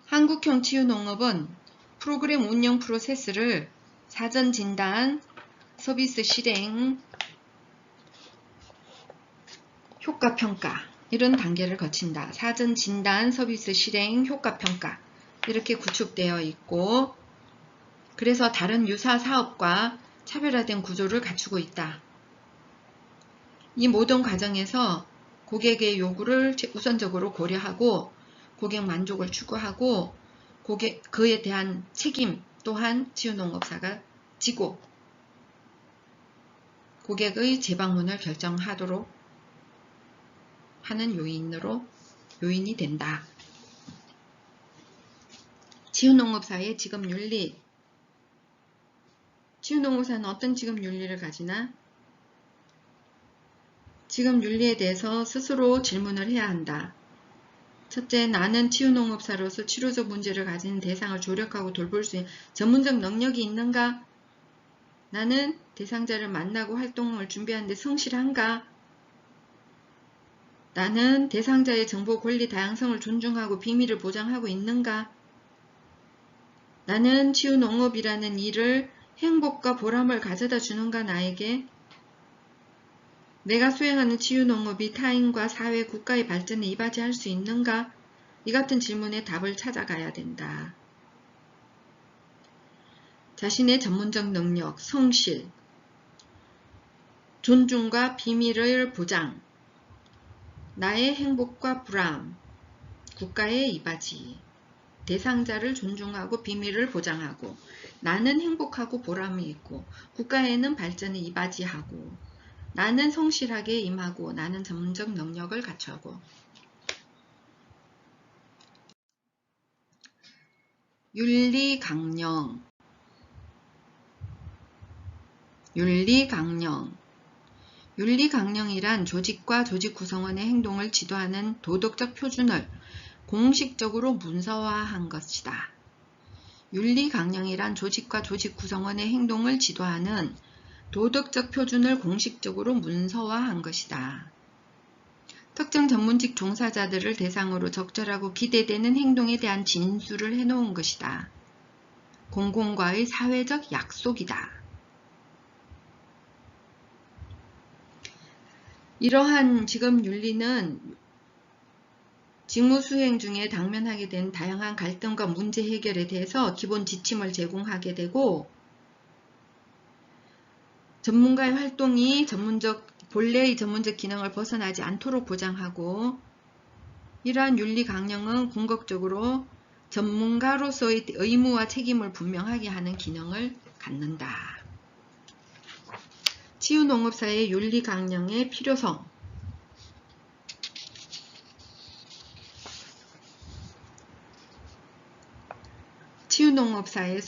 한국형 치유농업은 프로그램 운영 프로세스를 사전 진단, 서비스 실행, 효과평가 이런 단계를 거친다. 사전 진단, 서비스 실행, 효과평가 이렇게 구축되어 있고, 그래서 다른 유사 사업과 차별화된 구조를 갖추고 있다. 이 모든 과정에서 고객의 요구를 우선적으로 고려하고 고객 만족을 추구하고 그에 대한 책임 또한 치유농업사가 지고 고객의 재방문을 결정하도록 하는 요인이 된다. 치유농업사의 직업윤리. 치유농업사는 어떤 직업윤리를 가지나? 직업윤리에 대해서 스스로 질문을 해야 한다. 첫째, 나는 치유농업사로서 치료적 문제를 가진 대상을 조력하고 돌볼 수 있는 전문적 능력이 있는가? 나는 대상자를 만나고 활동을 준비하는데 성실한가? 나는 대상자의 정보 권리 다양성을 존중하고 비밀을 보장하고 있는가? 나는 치유농업이라는 일을 행복과 보람을 가져다 주는가 나에게? 내가 수행하는 치유농업이 타인과 사회, 국가의 발전에 이바지할 수 있는가? 이 같은 질문에 답을 찾아가야 된다. 자신의 전문적 능력, 성실, 존중과 비밀을 보장, 나의 행복과 불안, 국가의 이바지, 대상자를 존중하고 비밀을 보장하고, 나는 행복하고 보람이 있고, 국가에는 발전에 이바지하고, 나는 성실하게 임하고, 나는 전문적 능력을 갖추고. 윤리강령. 윤리강령이란 조직과 조직 구성원의 행동을 지도하는 도덕적 표준을 공식적으로 문서화한 것이다. 윤리강령이란 조직과 조직 구성원의 행동을 지도하는 도덕적 표준을 공식적으로 문서화한 것이다. 특정 전문직 종사자들을 대상으로 적절하고 기대되는 행동에 대한 진술을 해놓은 것이다. 공공과의 사회적 약속이다. 이러한 지금 윤리는 직무 수행 중에 당면하게 된 다양한 갈등과 문제 해결에 대해서 기본 지침을 제공하게 되고, 전문가의 활동이 본래의 전문적 기능을 벗어나지 않도록 보장하고, 이러한 윤리 강령은 궁극적으로 전문가로서의 의무와 책임을 분명하게 하는 기능을 갖는다. 치유농업사의 윤리 강령의 필요성. 치유농업사의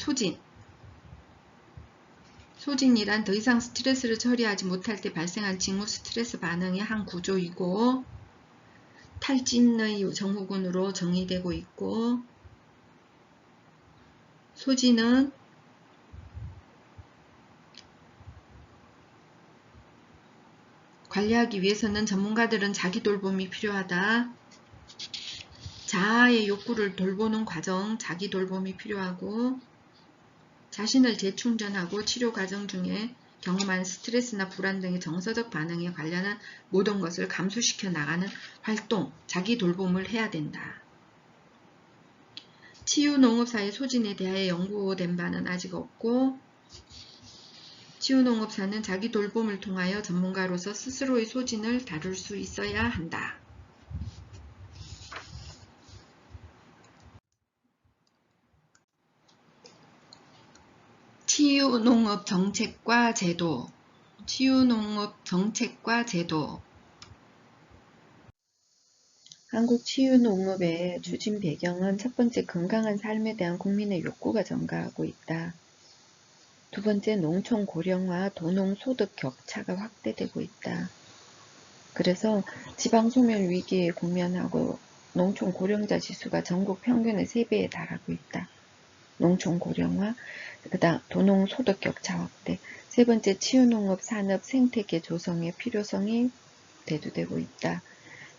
소진이란 더 이상 스트레스를 처리하지 못할 때 발생한 직무 스트레스 반응의 한 구조이고, 탈진의 정후군으로 정의되고 있고, 소진은 관리하기 위해서는 전문가들은 자기 돌봄이 필요하다. 자아의 욕구를 돌보는 과정, 자기 돌봄이 필요하고, 자신을 재충전하고 치료 과정 중에 경험한 스트레스나 불안 등의 정서적 반응에 관련한 모든 것을 감수시켜 나가는 활동, 자기 돌봄을 해야 된다. 치유농업사의 소진에 대하여 연구된 바는 아직 없고, 치유농업사는 자기 돌봄을 통하여 전문가로서 스스로의 소진을 다룰 수 있어야 한다. 치유농업 정책과 제도. 한국 치유농업의 추진 배경은 첫 번째, 건강한 삶에 대한 국민의 욕구가 증가하고 있다. 두 번째, 농촌 고령화, 도농 소득 격차가 확대되고 있다. 그래서 지방 소멸 위기에 국면하고 농촌 고령자 지수가 전국 평균의 3배에 달하고 있다. 농촌 고령화, 그다음 도농 소득 격차 확대. 세 번째, 치유농업 산업 생태계 조성의 필요성이 대두되고 있다.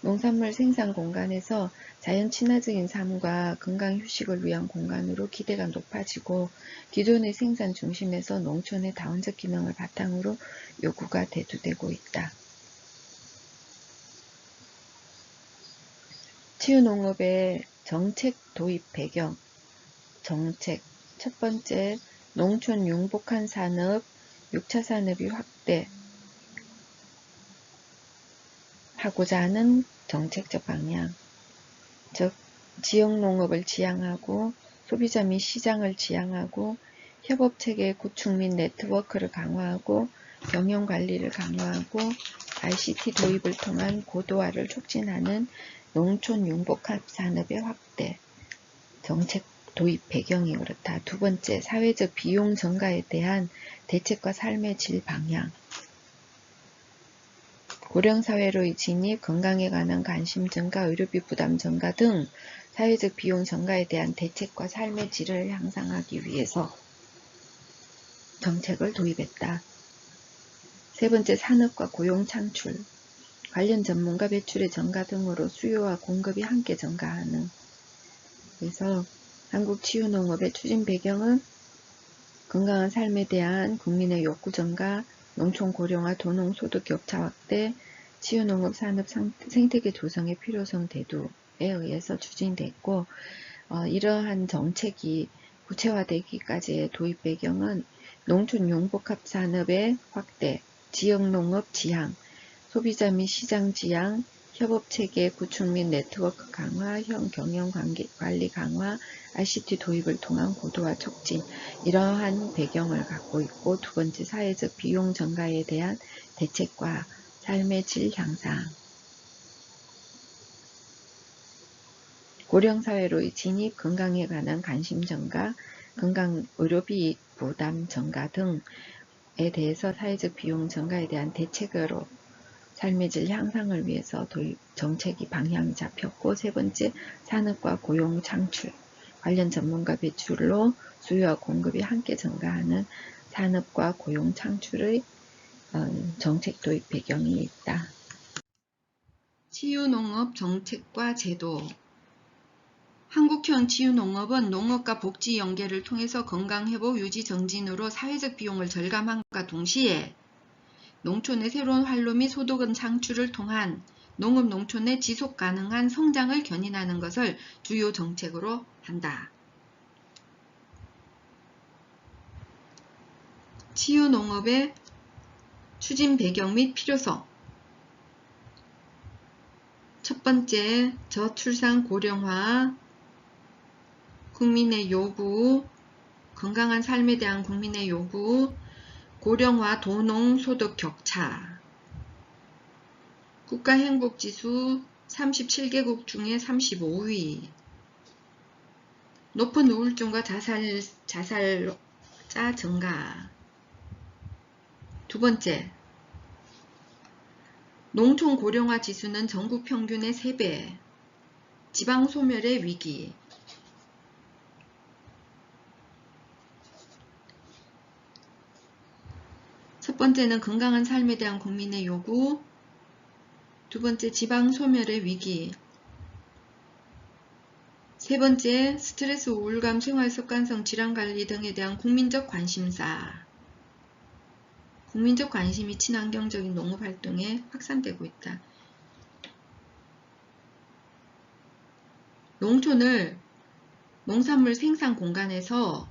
농산물 생산 공간에서 자연 친화적인 삶과 건강 휴식을 위한 공간으로 기대가 높아지고, 기존의 생산 중심에서 농촌의 다원적 기능을 바탕으로 요구가 대두되고 있다. 치유농업의 정책 도입 배경. 정책. 첫 번째, 농촌 융복한 산업, 6차 산업이 확대하고자 하는 정책적 방향. 즉, 지역농업을 지향하고 소비자 및 시장을 지향하고 협업체계 구축 및 네트워크를 강화하고 경영관리를 강화하고 ICT 도입을 통한 고도화를 촉진하는 농촌 융복합 산업의 확대. 정책 도입 배경이 그렇다. 두 번째, 사회적 비용 증가에 대한 대책과 삶의 질 방향. 고령사회로의 진입, 건강에 관한 관심 증가, 의료비 부담 증가 등 사회적 비용 증가에 대한 대책과 삶의 질을 향상하기 위해서 정책을 도입했다. 세 번째, 산업과 고용 창출. 관련 전문가 배출의 증가 등으로 수요와 공급이 함께 증가하는. 그래서 한국치유농업의 추진 배경은 건강한 삶에 대한 국민의 욕구 증가, 농촌 고령화, 도농소득 격차 확대, 치유농업 산업 생태계 조성의 필요성 대두에 의해서 추진됐고, 이러한 정책이 구체화되기까지의 도입 배경은 농촌 융복합 산업의 확대, 지역농업 지향, 소비자 및 시장 지향, 협업체계 구축 및 네트워크 강화, 형 경영관리 강화, ICT 도입을 통한 고도화 촉진, 이러한 배경을 갖고 있고, 두 번째 사회적 비용 증가에 대한 대책과 삶의 질 향상, 고령사회로의 진입, 건강에 관한 관심 증가, 건강 의료비 부담 증가 등에 대해서 사회적 비용 증가에 대한 대책으로 삶의 질 향상을 위해서 도입 정책이 방향이 잡혔고, 세 번째 산업과 고용 창출, 관련 전문가 배출로 수요와 공급이 함께 증가하는 산업과 고용 창출의 정책 도입 배경이 있다. 치유농업 정책과 제도. 한국형 치유농업은 농업과 복지 연계를 통해서 건강회복 유지 정진으로 사회적 비용을 절감함과 동시에 농촌의 새로운 활로 및 소득원 창출을 통한 농업 농촌의 지속 가능한 성장을 견인하는 것을 주요 정책으로 한다. 치유농업의 추진 배경 및 필요성. 첫 번째, 저출산 고령화, 국민의 요구, 건강한 삶에 대한 국민의 요구, 고령화 도농 소득 격차, 국가행복지수 37개국 중에 35위, 높은 우울증과 자살자 증가. 두 번째, 농촌 고령화 지수는 전국 평균의 3배, 지방 소멸의 위기. 첫 번째는 건강한 삶에 대한 국민의 요구, 두 번째 지방 소멸의 위기, 세 번째 스트레스 우울감 생활습관성 질환관리 등에 대한 국민적 관심사. 국민적 관심이 친환경적인 농업활동에 확산되고 있다. 농촌을 농산물 생산 공간에서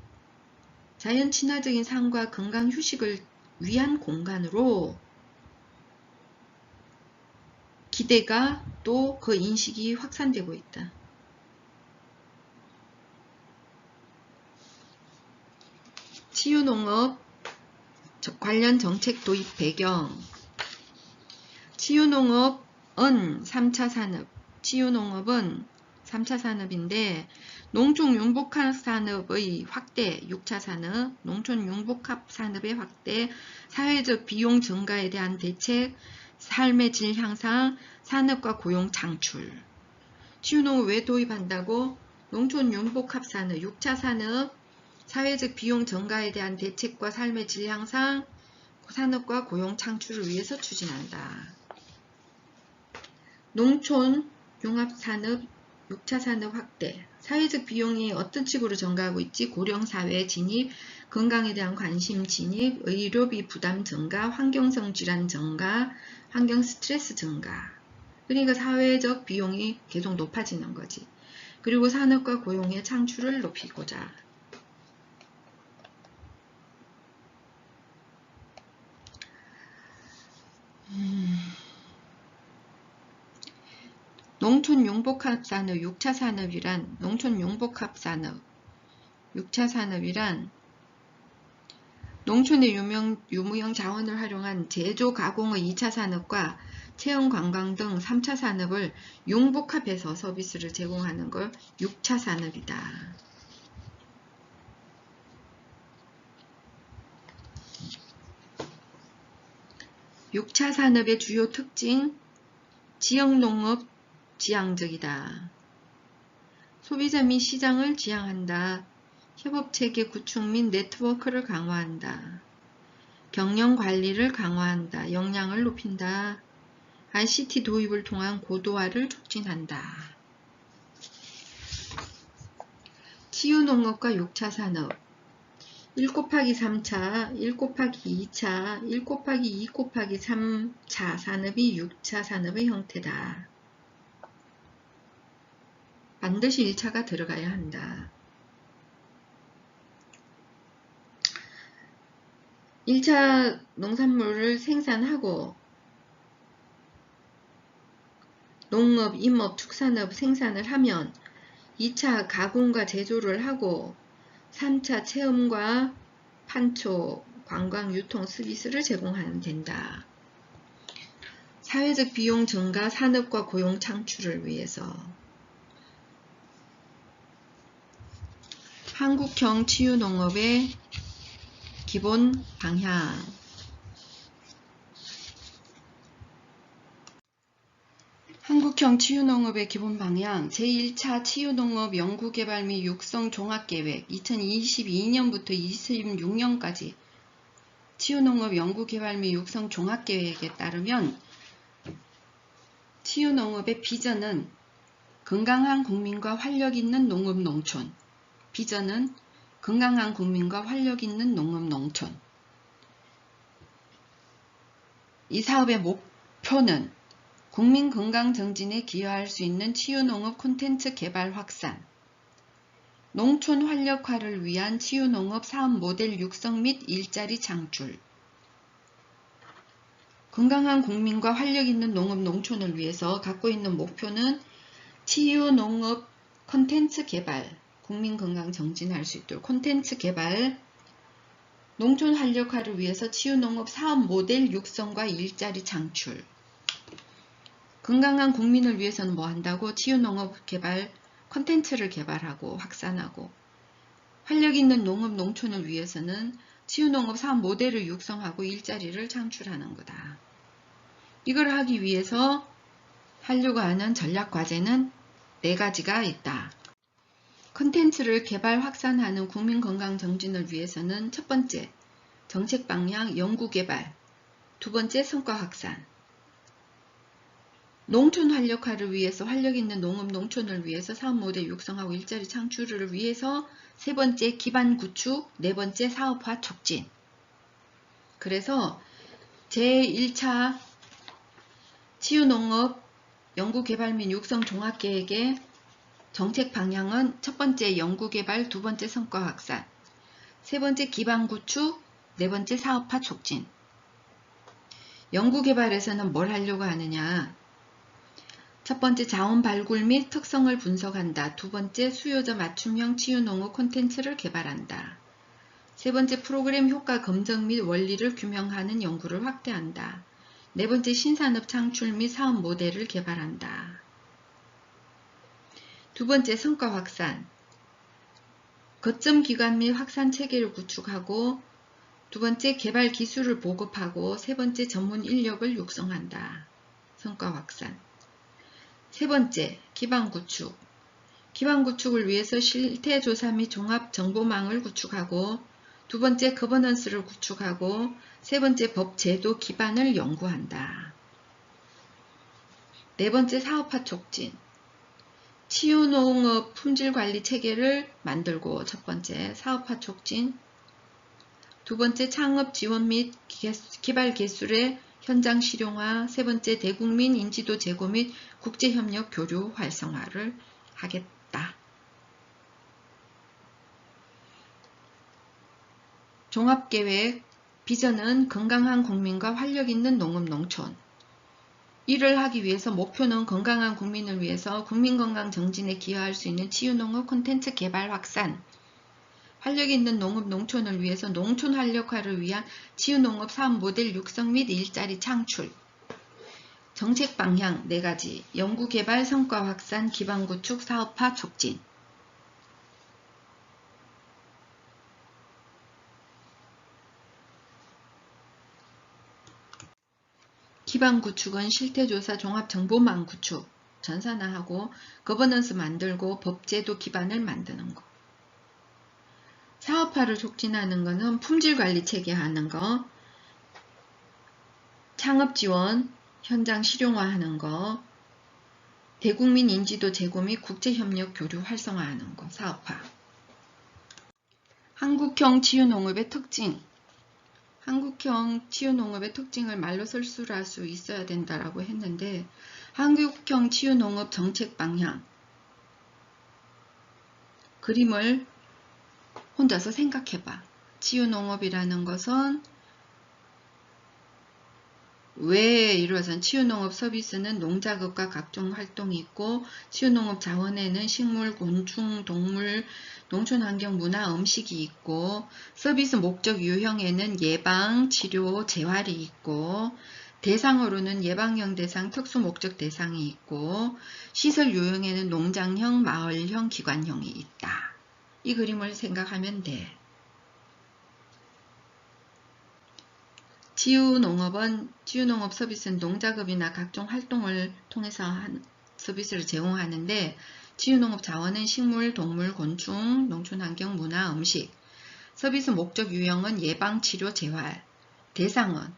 자연 친화적인 삶과 건강 휴식을 위한 공간으로 기대가 또 그 인식이 확산되고 있다. 치유농업 관련 정책 도입 배경. 치유농업은 3차 산업, 치유농업은 3차 산업인데 농촌 융복합 산업의 확대, 6차 산업, 농촌 융복합 산업의 확대, 사회적 비용 증가에 대한 대책, 삶의 질 향상, 산업과 고용 창출. 치유농업 왜 도입한다고? 농촌 융복합 산업, 6차 산업, 사회적 비용 증가에 대한 대책과 삶의 질 향상, 산업과 고용 창출을 위해서 추진한다. 농촌 융합산업 6차 산업 확대, 사회적 비용이 어떤 식으로 증가하고 있지? 고령사회 진입, 건강에 대한 관심 진입, 의료비 부담 증가, 환경성 질환 증가, 환경 스트레스 증가. 그러니까 사회적 비용이 계속 높아지는 거지. 그리고 산업과 고용의 창출을 높이고자. 농촌 융복합산업 6차 산업이란 농촌 융복합산업 6차 산업이란 농촌의 유무형 자원을 활용한 제조 가공의 2차 산업과 체험 관광 등 3차 산업을 융복합해서 서비스를 제공하는 걸 6차 산업이다. 6차 산업의 주요 특징, 지역농업 지향적이다. 소비자 및 시장을 지향한다. 협업체계 구축 및 네트워크를 강화한다. 경영관리를 강화한다. 역량을 높인다. ICT 도입을 통한 고도화를 촉진한다. 치유농업과 6차 산업 1-3차, 1-2차, 1-2-3차 산업이 6차 산업의 형태다. 반드시 1차가 들어가야 한다. 1차 농산물을 생산하고 농업, 임업, 축산업 생산을 하면 2차 가공과 제조를 하고 3차 체험과 판촉, 관광, 유통 서비스를 제공하면 된다. 사회적 비용 증가, 산업과 고용 창출을 위해서 한국형 치유농업의 기본 방향 한국형 치유농업의 기본 방향 제1차 치유농업 연구개발 및 육성 종합계획 2022년부터 2026년까지 치유농업 연구개발 및 육성 종합계획에 따르면 치유농업의 비전은 건강한 국민과 활력있는 농업농촌 비전은 건강한 국민과 활력있는 농업농촌 이 사업의 목표는 국민 건강 정진에 기여할 수 있는 치유농업 콘텐츠 개발 확산, 농촌 활력화를 위한 치유농업 사업 모델 육성 및 일자리 창출, 건강한 국민과 활력있는 농업 농촌을 위해서 갖고 있는 목표는 치유농업 콘텐츠 개발, 국민 건강 정진할 수 있도록 콘텐츠 개발, 농촌 활력화를 위해서 치유농업 사업 모델 육성과 일자리 창출, 건강한 국민을 위해서는 뭐 한다고? 치유농업 개발, 콘텐츠를 개발하고 확산하고 활력있는 농업 농촌을 위해서는 치유농업 사업 모델을 육성하고 일자리를 창출하는 거다. 이걸 하기 위해서 하려고 하는 전략과제는 4가지가 있다. 콘텐츠를 개발 확산하는 국민건강 정진을 위해서는 첫 번째, 정책 방향 연구개발, 두 번째, 성과 확산, 농촌 활력화를 위해서 활력있는 농업 농촌을 위해서 사업 모델 육성하고 일자리 창출을 위해서 세 번째, 기반 구축, 네 번째, 사업화 촉진. 그래서 제1차 치유농업 연구개발 및 육성 종합계획의 정책 방향은 첫 번째 연구개발, 두 번째 성과 확산, 세 번째 기반 구축, 네 번째 사업화 촉진. 연구개발에서는 뭘 하려고 하느냐? 첫 번째 자원 발굴 및 특성을 분석한다. 두 번째 수요자 맞춤형 치유농업 콘텐츠를 개발한다. 세 번째 프로그램 효과 검증 및 원리를 규명하는 연구를 확대한다. 네 번째 신산업 창출 및 사업 모델을 개발한다. 두 번째 성과 확산, 거점 기관 및 확산 체계를 구축하고 두 번째 개발 기술을 보급하고 세 번째 전문 인력을 육성한다. 성과 확산. 세 번째, 기반 구축. 기반 구축을 위해서 실태조사 및 종합정보망을 구축하고 두 번째, 거버넌스를 구축하고 세 번째, 법 제도 기반을 연구한다. 네 번째, 사업화 촉진. 치유농업 품질관리 체계를 만들고 첫 번째, 사업화 촉진. 두 번째, 창업 지원 및 개발 기술의 현장 실용화, 세 번째 대국민 인지도 제고 및 국제협력 교류 활성화를 하겠다. 종합계획 비전은 건강한 국민과 활력있는 농업 농촌. 이를 하기 위해서 목표는 건강한 국민을 위해서 국민건강 정진에 기여할 수 있는 치유농업 콘텐츠 개발 확산, 활력있는 농업 농촌을 위해서 농촌 활력화를 위한 치유농업 사업 모델 육성 및 일자리 창출, 정책 방향 4가지, 연구개발, 성과 확산, 기반 구축, 사업화 촉진. 기반 구축은 실태조사 종합정보망 구축, 전산화하고 거버넌스 만들고 법제도 기반을 만드는 거. 사업화를 촉진하는 것은 품질관리 체계 하는 거, 창업 지원, 현장 실용화하는 거, 대국민 인지도 제고 및 국제협력 교류 활성화하는 거, 사업화. 한국형 치유농업의 특징. 한국형 치유농업의 특징을 말로 설술할 수 있어야 된다라고 했는데, 한국형 치유농업 정책 방향. 그림을 혼자서 생각해봐. 치유농업이라는 것은 왜 이루어진 치유농업 서비스는 농작업과 각종 활동이 있고, 치유농업 자원에는 식물, 곤충, 동물, 농촌환경, 문화, 음식이 있고, 서비스 목적 유형에는 예방, 치료, 재활이 있고, 대상으로는 예방형 대상, 특수목적 대상이 있고, 시설 유형에는 농장형, 마을형, 기관형이 있다. 이 그림을 생각하면 돼. 치유농업 서비스는 농작업이나 각종 활동을 통해서 서비스를 제공하는데, 치유농업 자원은 식물, 동물, 곤충, 농촌환경, 문화, 음식. 서비스 목적 유형은 예방, 치료, 재활. 대상은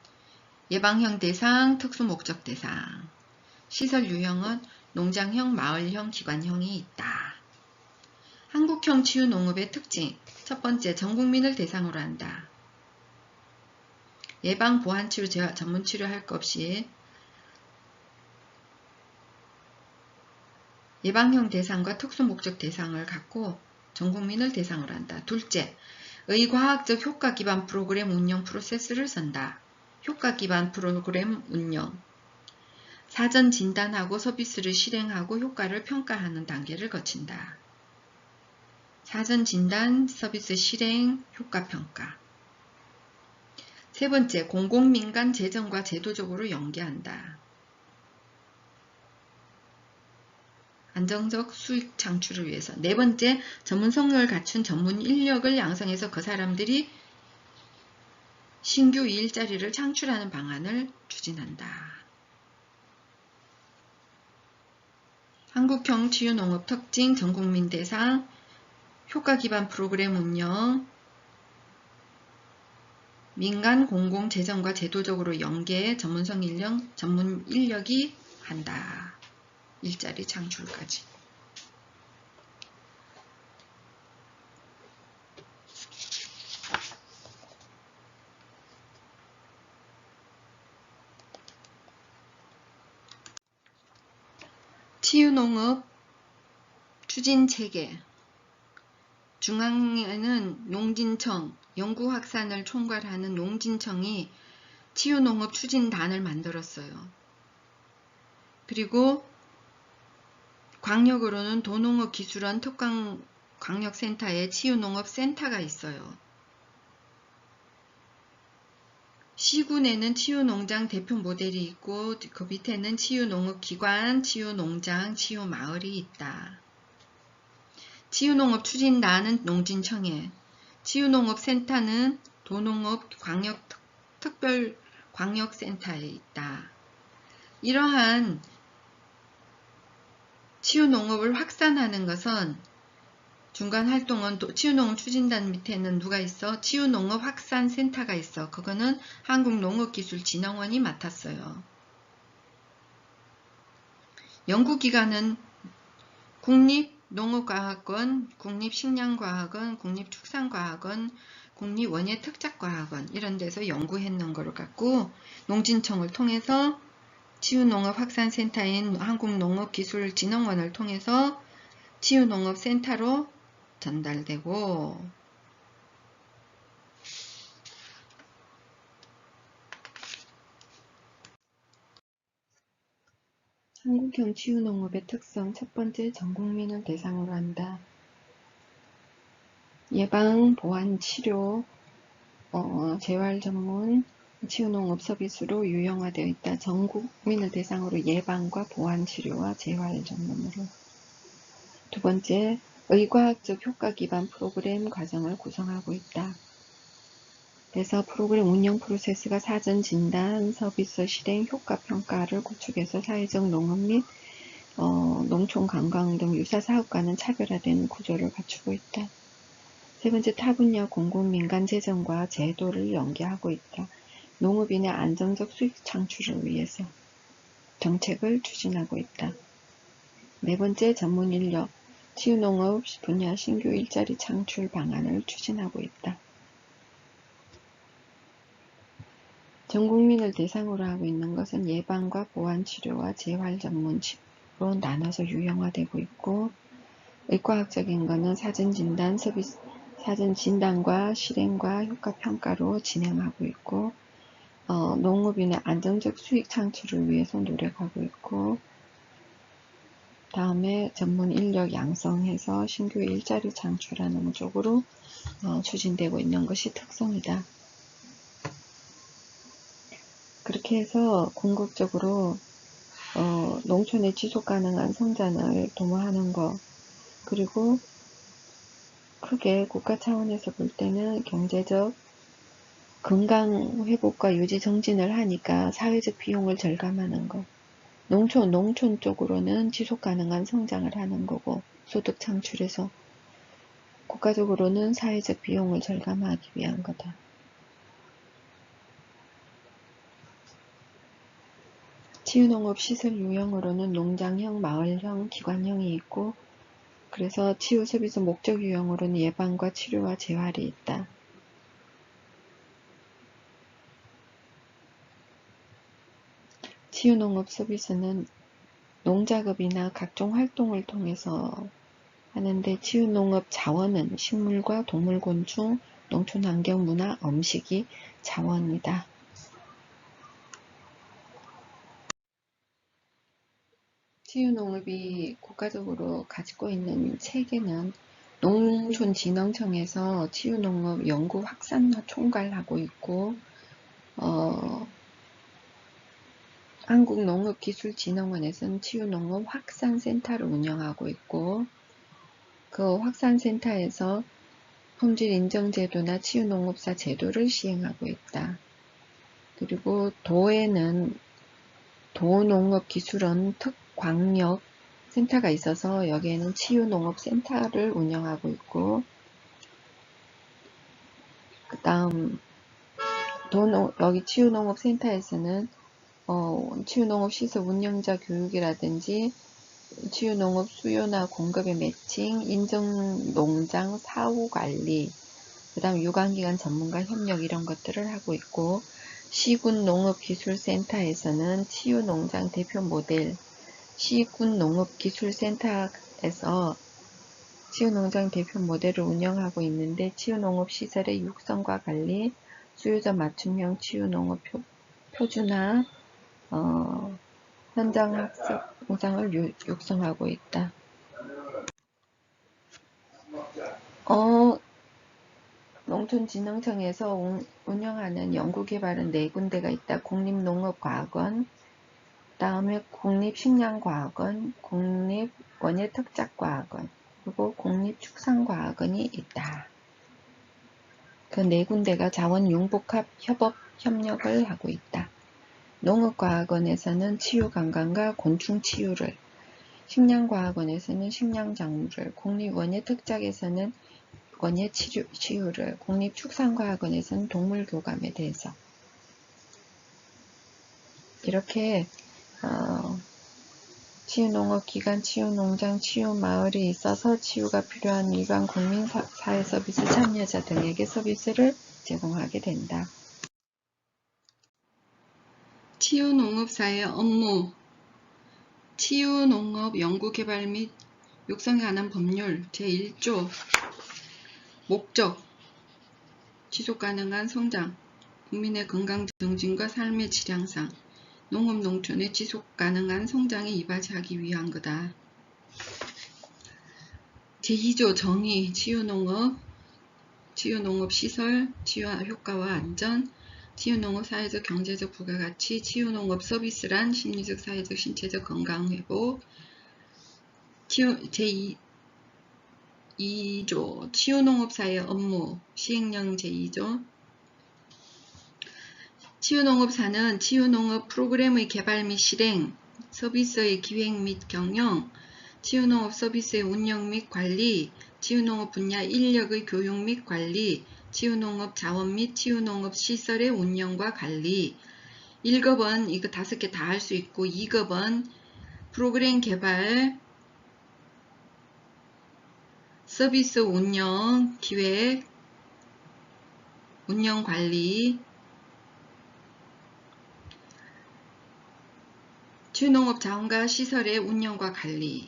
예방형 대상, 특수목적 대상. 시설 유형은 농장형, 마을형, 기관형이 있다. 한국형 치유농업의 특징. 첫 번째, 전 국민을 대상으로 한다. 예방, 보완, 치료, 재활, 전문 치료할 것 없이 예방형 대상과 특수목적 대상을 갖고 전 국민을 대상으로 한다. 둘째, 의과학적 효과 기반 프로그램 운영 프로세스를 쓴다. 효과 기반 프로그램 운영. 사전 진단하고 서비스를 실행하고 효과를 평가하는 단계를 거친다. 사전 진단, 서비스 실행, 효과 평가. 세 번째, 공공민간 재정과 제도적으로 연계한다. 안정적 수익 창출을 위해서. 네 번째, 전문 성역을 갖춘 전문 인력을 양성해서 그 사람들이 신규 일자리를 창출하는 방안을 추진한다. 한국형 치유농업 특징, 전국민 대상, 효과 기반 프로그램 운영, 민간 공공 재정과 제도적으로 연계해 전문 인력이 한다. 일자리 창출까지. 치유농업 추진체계. 중앙에는 농진청, 연구확산을 총괄하는 농진청이 치유농업 추진단을 만들었어요. 그리고 광역으로는 도농업기술원 특광광역센터에 치유농업센터가 있어요. 시군에는 치유농장 대표 모델이 있고 그 밑에는 치유농업기관, 치유농장, 치유마을이 있다. 치유농업 추진단은 농진청에, 치유농업센터는 도농업 특별광역센터에 있다. 이러한 치유농업을 확산하는 것은 중간 활동은 치유농업 추진단 밑에는 누가 있어? 치유농업 확산센터가 있어. 그거는 한국농업기술진흥원이 맡았어요. 연구기관은 국립농업과학원, 국립식량과학원, 국립축산과학원, 국립원예특작과학원 이런 데서 연구했는 거를 갖고 농진청을 통해서 치유농업 확산센터인 한국농업기술진흥원을 통해서 치유농업센터로 전달되고, 한국형 치유농업의 특성. 첫 번째, 전 국민을 대상으로 한다. 예방, 보완, 치료, 재활 전문 치유농업 서비스로 유형화되어 있다. 전 국민을 대상으로 예방과 보완 치료와 재활 전문으로. 두 번째, 의과학적 효과 기반 프로그램 과정을 구성하고 있다. 그래서 프로그램 운영 프로세스가 사전 진단, 서비스 실행, 효과 평가를 구축해서 사회적 농업 및 농촌 관광 등 유사 사업과는 차별화된 구조를 갖추고 있다. 세 번째, 타 분야 공공 민간 재정과 제도를 연계하고 있다. 농업인의 안정적 수익 창출을 위해서. 정책을 추진하고 있다. 네 번째, 전문 인력, 치유농업 분야 신규 일자리 창출 방안을 추진하고 있다. 전 국민을 대상으로 하고 있는 것은 예방과 보완 치료와 재활 전문 치료로 나눠서 유형화되고 있고, 의과학적인 것은 사전 진단과 실행과 효과 평가로 진행하고 있고, 농업인의 안정적 수익 창출을 위해서 노력하고 있고, 다음에 전문 인력 양성해서 신규 일자리 창출하는 쪽으로 추진되고 있는 것이 특성이다. 그렇게 해서 궁극적으로 농촌의 지속가능한 성장을 도모하는 것, 그리고 크게 국가 차원에서 볼 때는 경제적 건강 회복과 유지 정진을 하니까 사회적 비용을 절감하는 것, 농촌 쪽으로는 지속 가능한 성장을 하는 거고, 소득 창출에서 국가적으로는 사회적 비용을 절감하기 위한 거다. 치유농업 시설 유형으로는 농장형, 마을형, 기관형이 있고, 그래서 치유 서비스 목적 유형으로는 예방과 치료와 재활이 있다. 치유농업 서비스는 농작업이나 각종 활동을 통해서 하는데, 치유농업 자원은 식물과 동물, 곤충, 농촌 환경, 문화, 음식이 자원이다. 치유농업이 국가적으로 가지고 있는 체계는 농촌진흥청에서 치유농업 연구 확산 총괄하고 있고, 한국농업기술진흥원에서는 치유농업 확산센터를 운영하고 있고, 그 확산센터에서 품질인정제도나 치유농업사 제도를 시행하고 있다. 그리고 도에는 도농업기술원 특광역센터가 있어서 여기에는 치유농업센터를 운영하고 있고, 그 다음 여기 치유농업센터에서는 치유농업 시설 운영자 교육이라든지 치유농업 수요나 공급의 매칭, 인정농장 사후관리, 그 다음 유관기관 전문가 협력 이런 것들을 하고 있고, 시군농업기술센터에서는 치유농장 대표 모델, 시군농업기술센터에서 치유농장 대표 모델을 운영하고 있는데, 치유농업 시설의 육성과 관리, 수요자 맞춤형 치유농업 표준화, 현장 학습 영상을 육성하고 있다. 농촌진흥청에서 운영하는 연구개발은 4군데가 있다. 국립농업과학원, 다음에 국립식량과학원, 국립원예특작과학원, 그리고 국립축산과학원이 있다. 그 4군데가 자원융복합 협력을 하고 있다. 농업과학원에서는 치유관광과 곤충치유를, 식량과학원에서는 식량작물을, 국립원예특작에서는 원예치유를, 국립축산과학원에서는 동물교감에 대해서 이렇게 치유농업기관, 치유농장, 치유마을이 있어서 치유가 필요한 일반 국민 사회서비스 참여자 등에게 서비스를 제공하게 된다. 치유농업사의 업무, 치유농업 연구개발 및 육성에 관한 법률 제1조 목적, 지속가능한 성장, 국민의 건강 정진과 삶의 질 향상, 농업 농촌의 지속가능한 성장에 이바지하기 위한 거다. 제2조 정의, 치유농업 시설, 치유 효과와 안전, 치유농업 사회적 경제적 부가가치, 치유농업 서비스란 심리적 사회적 신체적 건강회복, 제2조 치유농업사의 업무 시행령 제2조 치유농업사는 치유농업 프로그램의 개발 및 실행, 서비스의 기획 및 경영, 치유농업 서비스의 운영 및 관리, 치유농업 분야 인력의 교육 및 관리, 치유농업 자원 및 치유농업 시설의 운영과 관리, 1급은 이거 5개 다 할 수 있고 2급은 프로그램 개발, 서비스 운영, 기획, 운영 관리, 주농업 자원과 시설의 운영과 관리를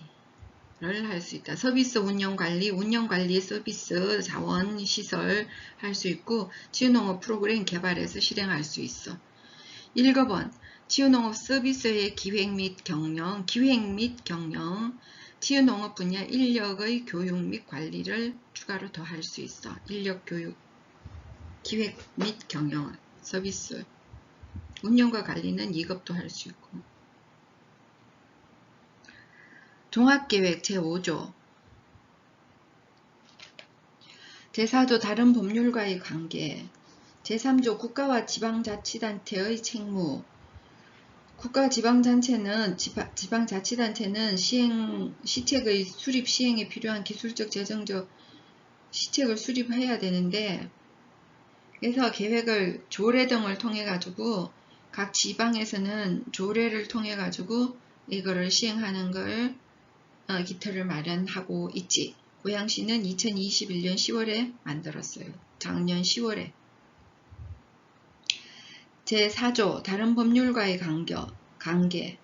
할 수 있다. 서비스 운영 관리, 운영 관리 서비스 자원 시설 할 수 있고 지유농업 프로그램 개발해서 실행할 수 있어. 1급은 지유농업 서비스의 기획 및 경영, 지유농업 분야 인력의 교육 및 관리를 추가로 더 할 수 있어. 인력 교육, 기획 및 경영, 서비스, 운영과 관리는 2급도 할 수 있고. 종합계획 제5조 제4조 다른 법률과의 관계 제3조 국가와 지방자치단체의 책무 지방자치단체는 시책의 수립 시행에 필요한 기술적 재정적 시책을 수립해야 되는데 그래서 계획을 조례 등을 통해 가지고 각 지방에서는 조례를 통해 가지고 이거를 시행하는 걸 기틀을 마련하고 있지. 고양시는 2021년 10월에 만들었어요. 작년 10월에. 제4조 다른 법률과의 관계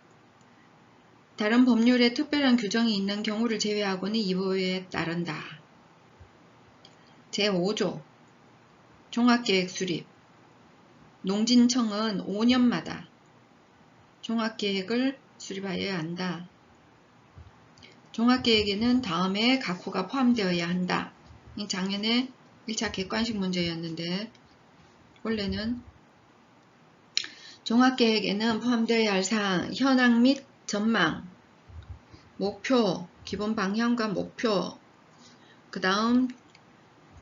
다른 법률에 특별한 규정이 있는 경우를 제외하고는 이보에 따른다. 제5조 종합계획 수립 농진청은 5년마다 종합계획을 수립하여야 한다. 종합계획에는 다음에 각 호가 포함되어야 한다. 작년에 1차 객관식 문제였는데 원래는 종합계획에는 포함되어야 할 사항, 현황 및 전망, 목표, 기본 방향과 목표, 그 다음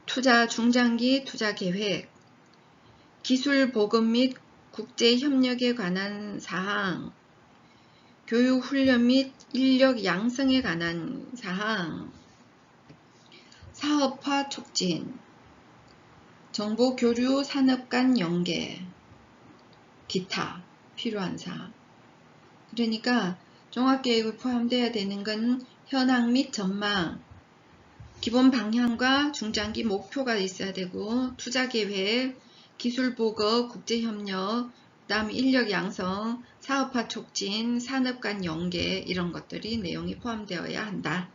투자 중장기 투자 계획, 기술 보급 및 국제 협력에 관한 사항, 교육 훈련 및 인력 양성에 관한 사항, 사업화 촉진, 정보 교류 산업 간 연계, 기타 필요한 사항. 그러니까 종합계획에 포함되어야 되는 건 현황 및 전망, 기본 방향과 중장기 목표가 있어야 되고 투자계획, 기술보급, 국제협력, 그 다음 인력 양성, 사업화 촉진, 산업 간 연계 이런 것들이 내용이 포함되어야 한다.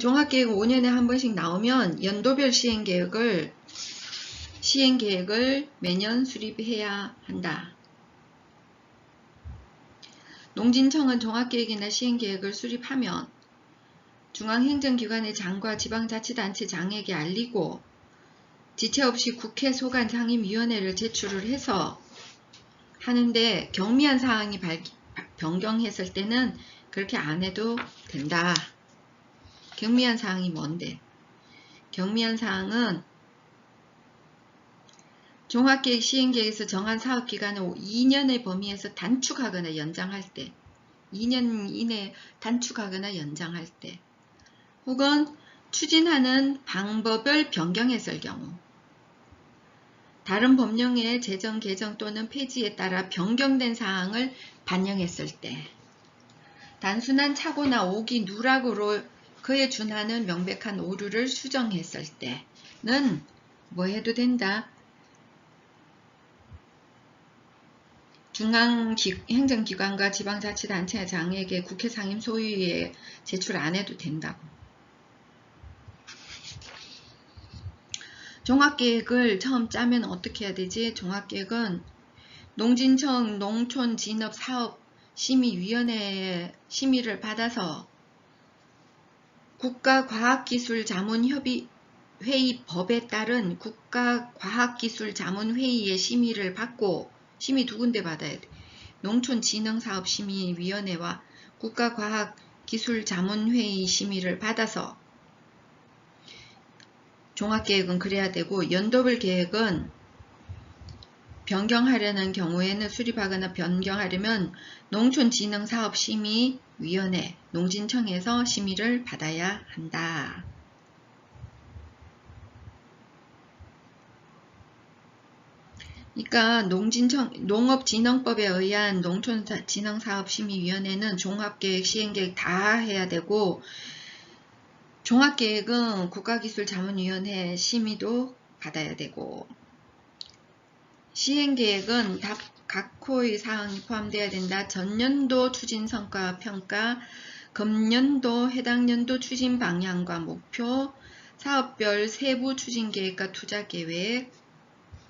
종합계획 5년에 한 번씩 나오면 연도별 시행계획을 매년 수립해야 한다. 농진청은 종합계획이나 시행계획을 수립하면 중앙행정기관의 장과 지방자치단체 장에게 알리고 지체 없이 국회 소관 상임위원회를 제출을 해서 하는데 경미한 사항이 변경했을 때는 그렇게 안 해도 된다. 경미한 사항이 뭔데? 경미한 사항은 종합계획 시행계획에서 정한 사업기간을 2년의 범위에서 단축하거나 연장할 때 2년 이내 단축하거나 연장할 때 혹은 추진하는 방법을 변경했을 경우 다른 법령의 제정, 개정 또는 폐지에 따라 변경된 사항을 반영했을 때 단순한 착오나 오기, 누락으로 그에 준하는 명백한 오류를 수정했을 때는 뭐 해도 된다. 중앙행정기관과 지방자치단체장에게 국회 상임 소위에 제출 안 해도 된다고. 종합계획을 처음 짜면 어떻게 해야 되지? 종합계획은 농진청 농촌진업사업심의위원회의 심의를 받아서 국가과학기술자문협의회의 법에 따른 국가과학기술자문회의의 심의를 받고 심의 2군데 받아야 돼. 농촌진흥사업심의위원회와 국가과학기술자문회의 심의를 받아서 종합계획은 그래야 되고 연도별 계획은 변경하려는 경우에는 수립하거나 변경하려면 농촌진흥사업심의위원회 농진청에서 심의를 받아야 한다. 그러니까 농업진흥법에 의한 농촌진흥사업심의위원회는 종합계획, 시행계획 다 해야 되고, 종합계획은 국가기술자문위원회 심의도 받아야 되고, 시행계획은 각 호의 사항이 포함되어야 된다. 전년도 추진성과 평가, 금년도 해당 연도 추진 방향과 목표, 사업별 세부 추진계획과 투자계획,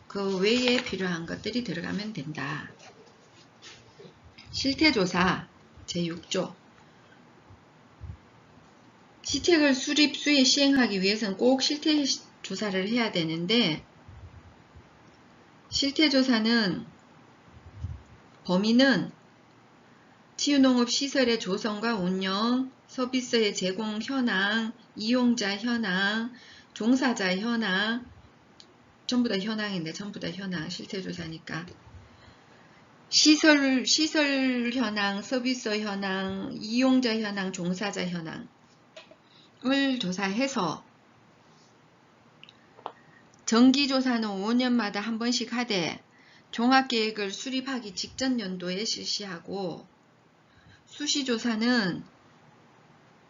그 외에 필요한 것들이 들어가면 된다. 실태조사 제6조 시책을 수립, 수의, 시행하기 위해서는 꼭 실태조사를 해야 되는데, 실태조사는 범위는 치유농업시설의 조성과 운영, 서비스의 제공 현황, 이용자 현황, 종사자 현황, 전부 다 현황인데 전부 다 현황, 실태조사니까. 시설 현황, 서비스 현황, 이용자 현황, 종사자 현황을 조사해서 정기조사는 5년마다 한 번씩 하되 종합계획을 수립하기 직전 연도에 실시하고, 수시조사는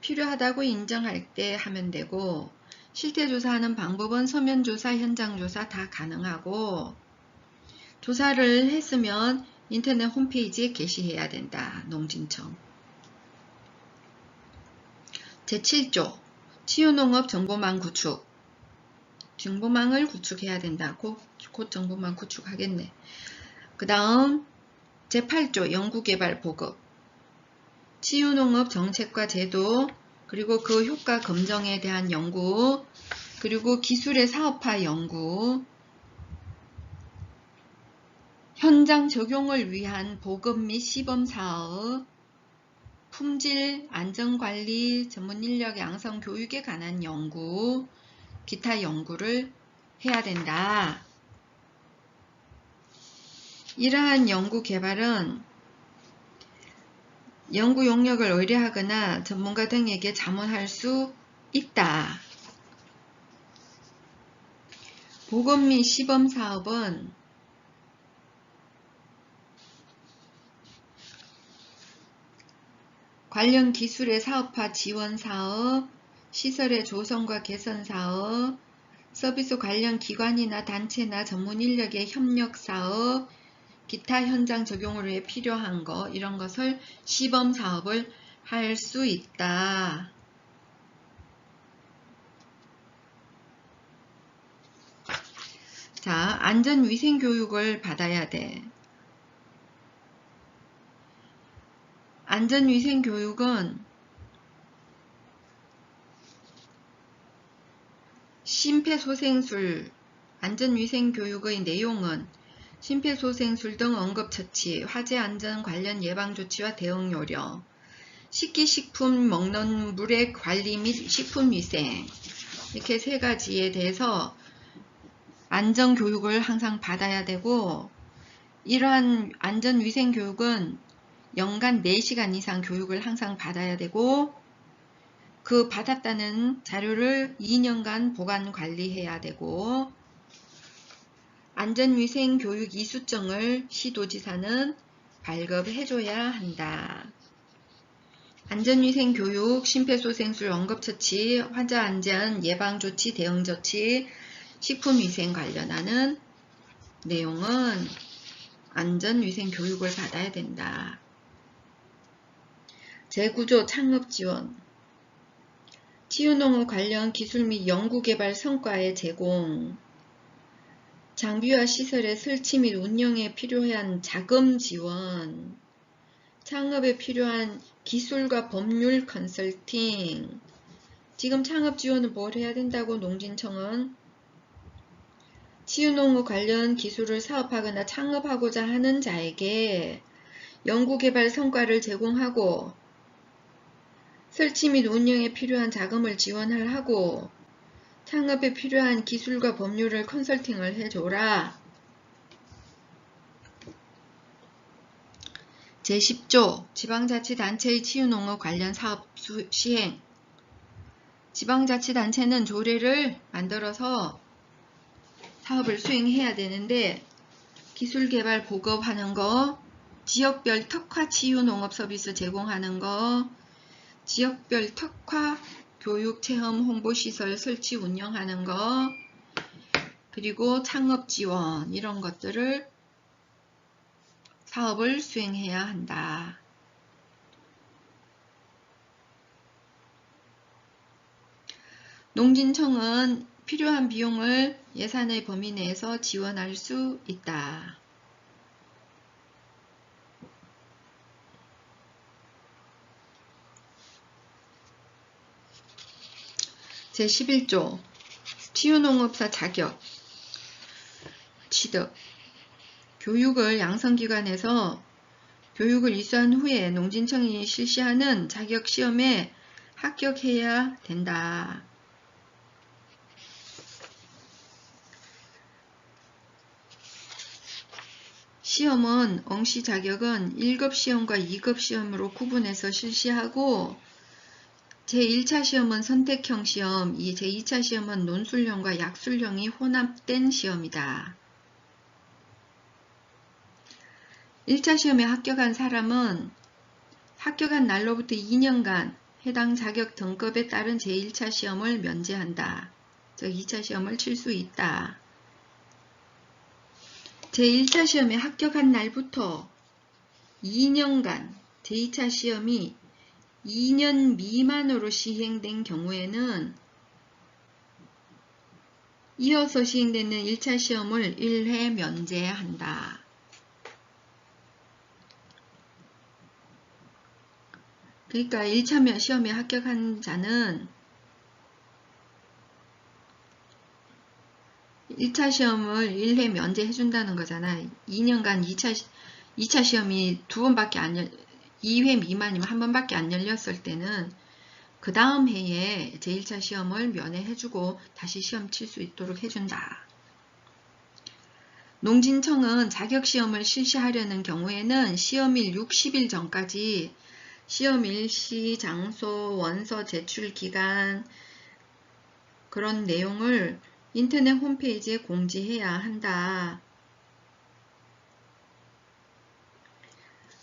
필요하다고 인정할 때 하면 되고, 실태조사하는 방법은 서면조사, 현장조사 다 가능하고, 조사를 했으면 인터넷 홈페이지에 게시해야 된다. 농진청. 제7조 치유농업 정보망 구축. 정보망을 구축해야 된다. 곧 정보망 구축하겠네. 그 다음 제8조 연구개발 보급. 치유농업 정책과 제도, 그리고 그 효과 검증에 대한 연구, 그리고 기술의 사업화 연구, 현장 적용을 위한 보급 및 시범사업, 품질 안전관리, 전문인력 양성 교육에 관한 연구, 기타 연구를 해야 된다. 이러한 연구 개발은 연구 용역을 의뢰하거나 전문가 등에게 자문할 수 있다. 보급 및 시범 사업은 관련 기술의 사업화 지원 사업, 시설의 조성과 개선 사업, 서비스 관련 기관이나 단체나 전문 인력의 협력 사업, 기타 현장 적용을 위해 필요한 것, 이런 것을 시범 사업을 할 수 있다. 자, 안전위생 교육을 받아야 돼. 안전위생 교육은 심폐소생술, 안전위생 교육의 내용은 심폐소생술 등 응급처치, 화재 안전 관련 예방조치와 대응 요령, 식기식품 먹는 물의 관리 및 식품위생, 이렇게 세 가지에 대해서 안전교육을 항상 받아야 되고, 이러한 안전위생교육은 연간 4시간 이상 교육을 항상 받아야 되고, 그 받았다는 자료를 2년간 보관 관리해야 되고, 안전위생교육 이수증을 시도지사는 발급해줘야 한다. 안전위생교육, 심폐소생술 응급처치, 화재안전 예방조치, 대응조치, 식품위생 관련하는 내용은 안전위생교육을 받아야 된다. 제9조 창업지원, 치유농업 관련 기술 및 연구개발 성과의 제공, 장비와 시설의 설치 및 운영에 필요한 자금 지원, 창업에 필요한 기술과 법률 컨설팅. 지금 창업 지원을 뭘 해야 된다고 농진청은 치유농업 관련 기술을 사업하거나 창업하고자 하는 자에게 연구개발 성과를 제공하고, 설치 및 운영에 필요한 자금을 지원하고, 창업에 필요한 기술과 법률을 컨설팅을 해줘라. 제10조 지방자치단체의 치유농업 관련 사업 시행. 지방자치단체는 조례를 만들어서 사업을 수행해야 되는데, 기술개발 보급하는 거, 지역별 특화 치유 농업 서비스 제공하는 거, 지역별 특화 교육 체험 홍보시설 설치 운영하는 거, 그리고 창업 지원 이런 것들을 사업을 수행해야 한다. 농진청은 필요한 비용을 예산의 범위 내에서 지원할 수 있다. 제11조 치유농업사 자격, 취득, 교육을 양성기관에서 교육을 이수한 후에 농진청이 실시하는 자격시험에 합격해야 된다. 시험은 응시 자격은 1급 시험과 2급 시험으로 구분해서 실시하고 제1차 시험은 선택형 시험, 제2차 시험은 논술형과 약술형이 혼합된 시험이다. 1차 시험에 합격한 사람은 합격한 날로부터 2년간 해당 자격 등급에 따른 제1차 시험을 면제한다. 즉 2차 시험을 칠 수 있다. 제1차 시험에 합격한 날부터 2년간 제2차 시험이 2년 미만으로 시행된 경우에는 이어서 시행되는 1차 시험을 1회 면제한다. 그러니까 1차 시험에 합격한 자는 1차 시험을 1회 면제해준다는 거잖아. 2년간 2차 시험이 2회 미만이면 한 번밖에 안 열렸을 때는 그 다음 해에 제1차 시험을 면회해주고 다시 시험 칠 수 있도록 해준다. 농진청은 자격시험을 실시하려는 경우에는 시험일 60일 전까지 시험일, 시, 장소, 원서 제출 기간 그런 내용을 인터넷 홈페이지에 공지해야 한다.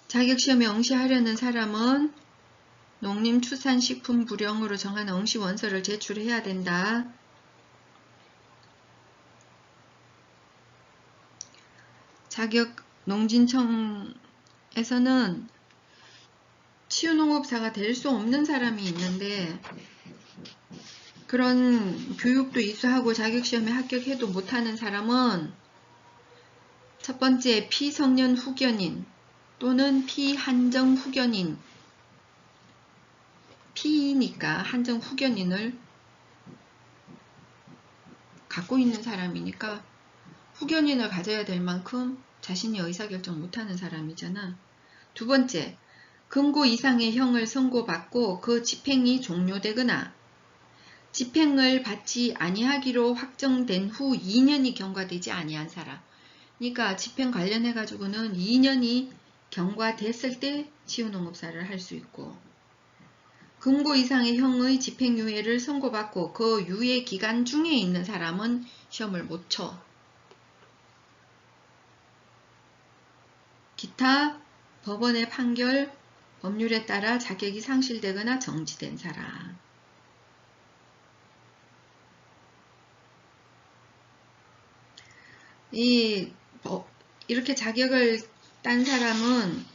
자격시험에 응시하려는 사람은 농림축산식품부령으로 정한 응시 원서를 제출해야 된다. 농진청에서는 치유농업사가 될 수 없는 사람이 있는데 그런 교육도 이수하고 자격시험에 합격해도 못하는 사람은 첫 번째 피성년 후견인 또는 피한정 후견인, 피니까 한정 후견인을 갖고 있는 사람이니까 후견인을 가져야 될 만큼 자신이 의사결정 못하는 사람이잖아. 두 번째, 금고 이상의 형을 선고받고 그 집행이 종료되거나 집행을 받지 아니하기로 확정된 후 2년이 경과되지 아니한 사람. 그러니까 집행 관련해 가지고는 2년이 경과됐을 때 치유농업사를 할 수 있고 금고 이상의 형의 집행유예를 선고받고 그 유예 기간 중에 있는 사람은 시험을 못 쳐. 기타 법원의 판결, 법률에 따라 자격이 상실되거나 정지된 사람. 이렇게 자격을 딴 사람은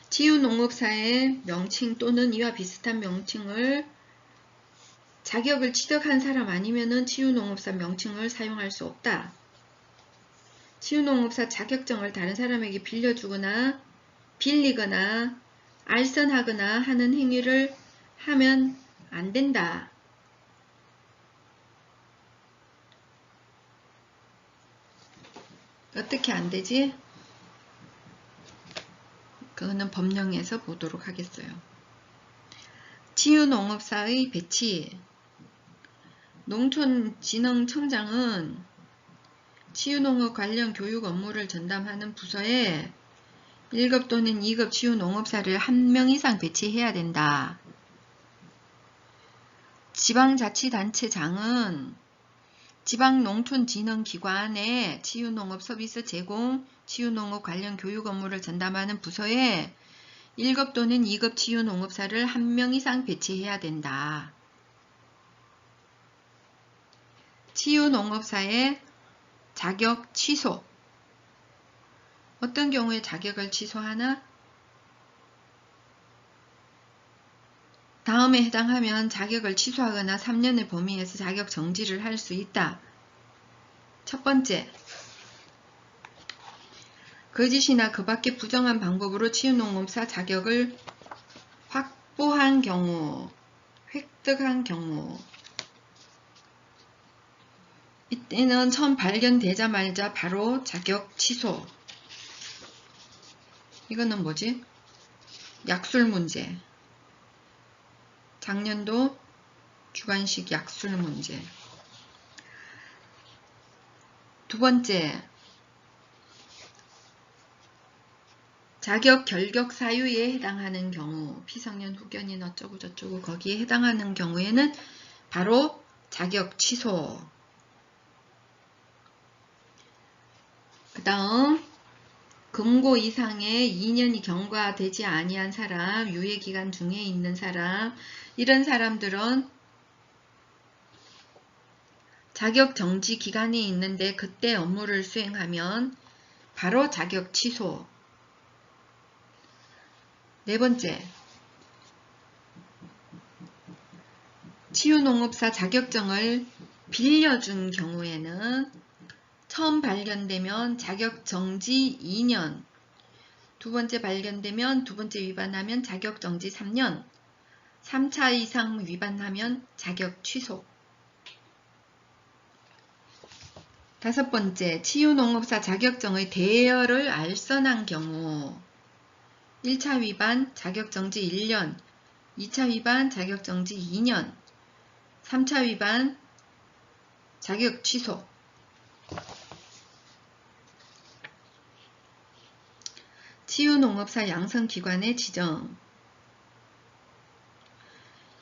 치유농업사의 명칭 또는 이와 비슷한 명칭을 자격을 취득한 사람 아니면은 치유농업사 명칭을 사용할 수 없다. 치유농업사 자격증을 다른 사람에게 빌려주거나 빌리거나 알선하거나 하는 행위를 하면 안 된다. 어떻게 안 되지? 그거는 법령에서 보도록 하겠어요. 치유농업사의 배치. 농촌진흥청장은 치유농업 관련 교육 업무를 전담하는 부서에 1급 또는 2급 치유농업사를 1명 이상 배치해야 된다. 지방자치단체장은 지방농촌진흥기관에 치유농업 서비스 제공, 치유농업 관련 교육 업무를 전담하는 부서에 1급 또는 2급 치유농업사를 1명 이상 배치해야 된다. 치유농업사의 자격 취소. 어떤 경우에 자격을 취소하나? 다음에 해당하면 자격을 취소하거나 3년의 범위에서 자격 정지를 할 수 있다. 첫 번째, 거짓이나 그 밖의 부정한 방법으로 치유농업사 자격을 확보한 경우, 획득한 경우, 이때는 처음 발견되자마자 바로 자격 취소. 이거는 뭐지? 약술 문제. 작년도 주관식 약술 문제. 두 번째, 자격 결격 사유에 해당하는 경우, 피성년 후견인 어쩌고 저쩌고 거기에 해당하는 경우에는 바로 자격 취소. 그 다음 금고 이상의 2년이 경과되지 아니한 사람, 유예기간 중에 있는 사람, 이런 사람들은 자격 정지 기간이 있는데 그때 업무를 수행하면 바로 자격 취소. 네 번째, 치유농업사 자격증을 빌려준 경우에는 처음 발견되면 자격 정지 2년, 두 번째 발견되면 두 번째 위반하면 자격 정지 3년, 3차 이상 위반하면 자격 취소. 다섯 번째, 치유농업사 자격증의 대여를 알선한 경우 1차 위반 자격정지 1년, 2차 위반 자격정지 2년, 3차 위반 자격 취소. 치유농업사 양성기관의 지정.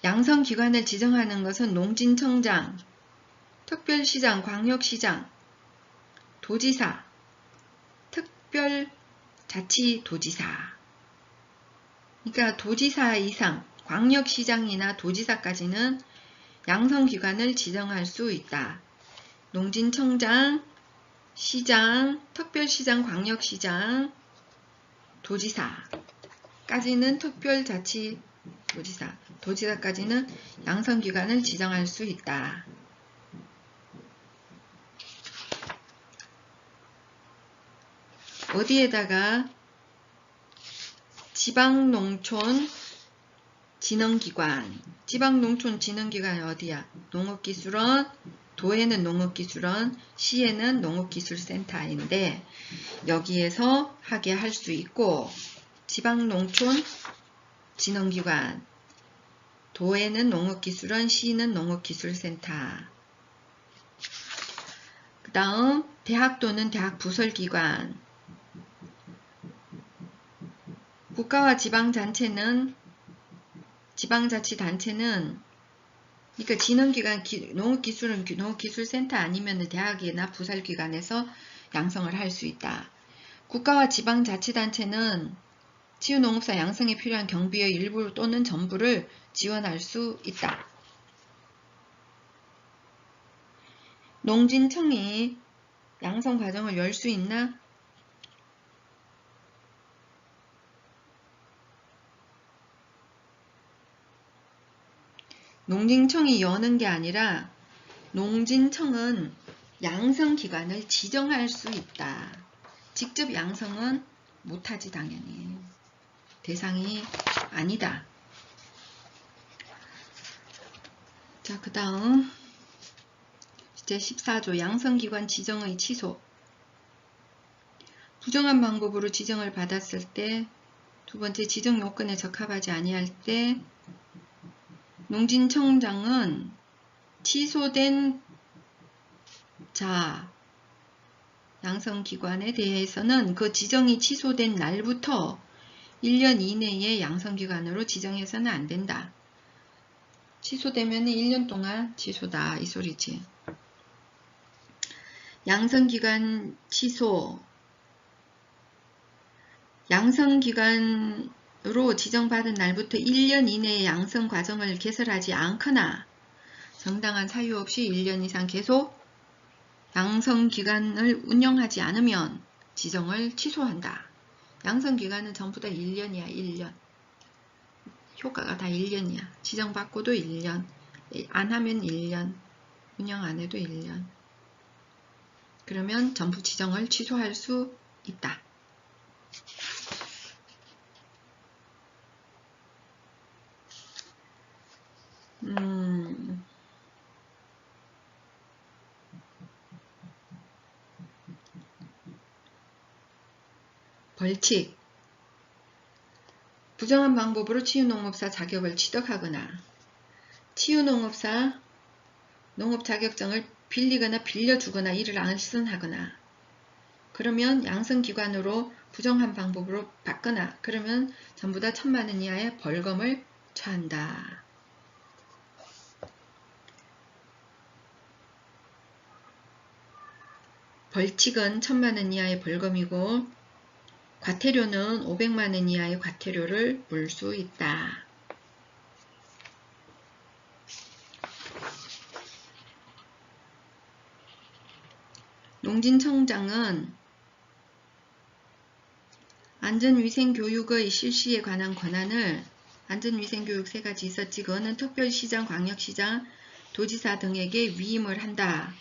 양성기관을 지정하는 것은 농진청장, 특별시장, 광역시장, 도지사, 특별자치도지사. 그러니까 도지사 이상, 광역시장이나 도지사까지는 양성기관을 지정할 수 있다. 농진청장, 시장, 특별시장, 광역시장, 도지사까지는 특별자치도지사, 도지사까지는 양성기관을 지정할 수 있다. 어디에다가 지방농촌진흥기관, 지방농촌진흥기관이 어디야? 농업기술원, 도에는 농업기술원, 시에는 농업기술센터인데 여기에서 하게 할 수 있고, 지방농촌진흥기관, 도에는 농업기술원, 시는 농업기술센터. 그 다음 대학 또는 대학 부설기관, 국가와 지방자치단체는 그러니까 진흥기관, 농업기술은 농업기술센터 아니면 대학이나 부설기관에서 양성을 할 수 있다. 국가와 지방자치단체는 치유농업사 양성에 필요한 경비의 일부 또는 전부를 지원할 수 있다. 농진청이 양성 과정을 열 수 있나? 농진청이 여는 게 아니라 농진청은 양성기관을 지정할 수 있다. 직접 양성은 못하지 당연히. 대상이 아니다. 자, 그 다음 제14조 양성기관 지정의 취소. 부정한 방법으로 지정을 받았을 때, 두 번째 지정 요건에 적합하지 아니할 때 농진청장은 취소된 양성기관에 대해서는 그 지정이 취소된 날부터 1년 이내에 양성기관으로 지정해서는 안 된다. 취소되면 1년 동안 취소다 이 소리지. 양성기간 취소. 양성기간으로 지정받은 날부터 1년 이내에 양성 과정을 개설하지 않거나 정당한 사유 없이 1년 이상 계속 양성기간을 운영하지 않으면 지정을 취소한다. 양성기간은 전부 다 1년이야. 1년. 효과가 다 1년이야. 지정받고도 1년. 안 하면 1년. 운영 안 해도 1년. 그러면 전부 지정을 취소할 수 있다. 벌칙. 부정한 방법으로 치유농업사 자격을 취득하거나 치유농업사 농업 자격증을 빌리거나 빌려주거나 이를 알선하거나 그러면 양성기관으로 부정한 방법으로 받거나 그러면 전부 다 1000만원 이하의 벌금을 처한다. 벌칙은 1000만원 이하의 벌금이고 과태료는 500만원 이하의 과태료를 물 수 있다. 농진청장은 안전위생교육의 실시에 관한 권한을 안전위생교육 3가지 있었지. 그거는 특별시장, 광역시장, 도지사 등에게 위임을 한다.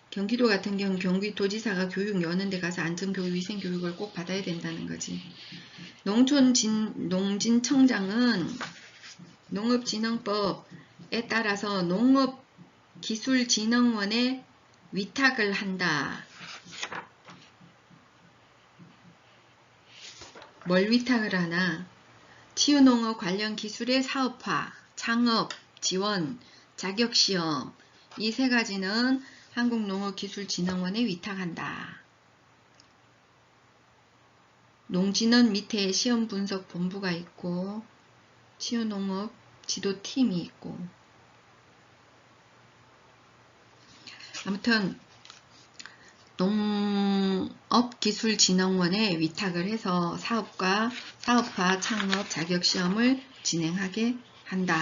경기도 같은 경우 경기도지사가 교육 여는 데 가서 안전교육, 위생교육을 꼭 받아야 된다는 거지. 농진청장은 농업진흥법에 따라서 농업기술진흥원에 위탁을 한다. 뭘 위탁을 하나? 치유농업 관련 기술의 사업화, 창업, 지원, 자격시험 이 3가지는 한국농업기술진흥원에 위탁한다. 농진원 밑에 시험분석본부가 있고 치유농업 지도팀이 있고 아무튼 농업기술진흥원에 위탁을 해서 사업과 사업화, 창업, 자격시험을 진행하게 한다.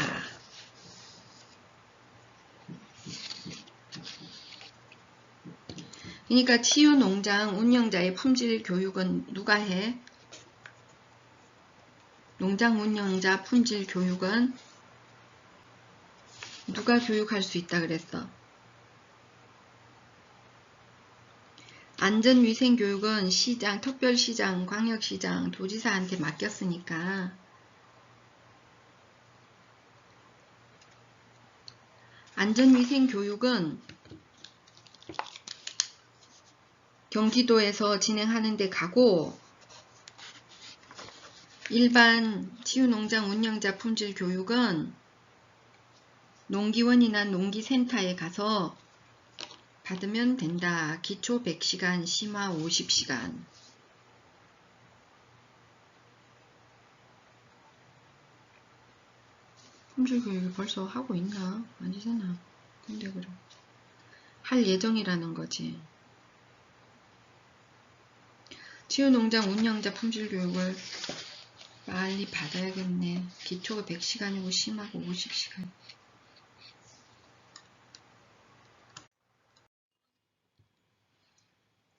그러니까 치유농장 운영자의 품질 교육은 누가 해? 농장 운영자 품질 교육은 누가 교육할 수 있다 그랬어? 안전위생교육은 시장, 특별시장, 광역시장, 도지사한테 맡겼으니까 안전위생교육은 경기도에서 진행하는 데 가고 일반 치유농장 운영자 품질교육은 농기원이나 농기센터에 가서 받으면 된다. 기초 100시간, 심화 50시간. 품질교육을 벌써 하고 있나? 아니잖아. 근데 그래. 할 예정이라는 거지. 치유농장 운영자 품질교육을 빨리 받아야겠네. 기초가 100시간이고 심하고 50시간.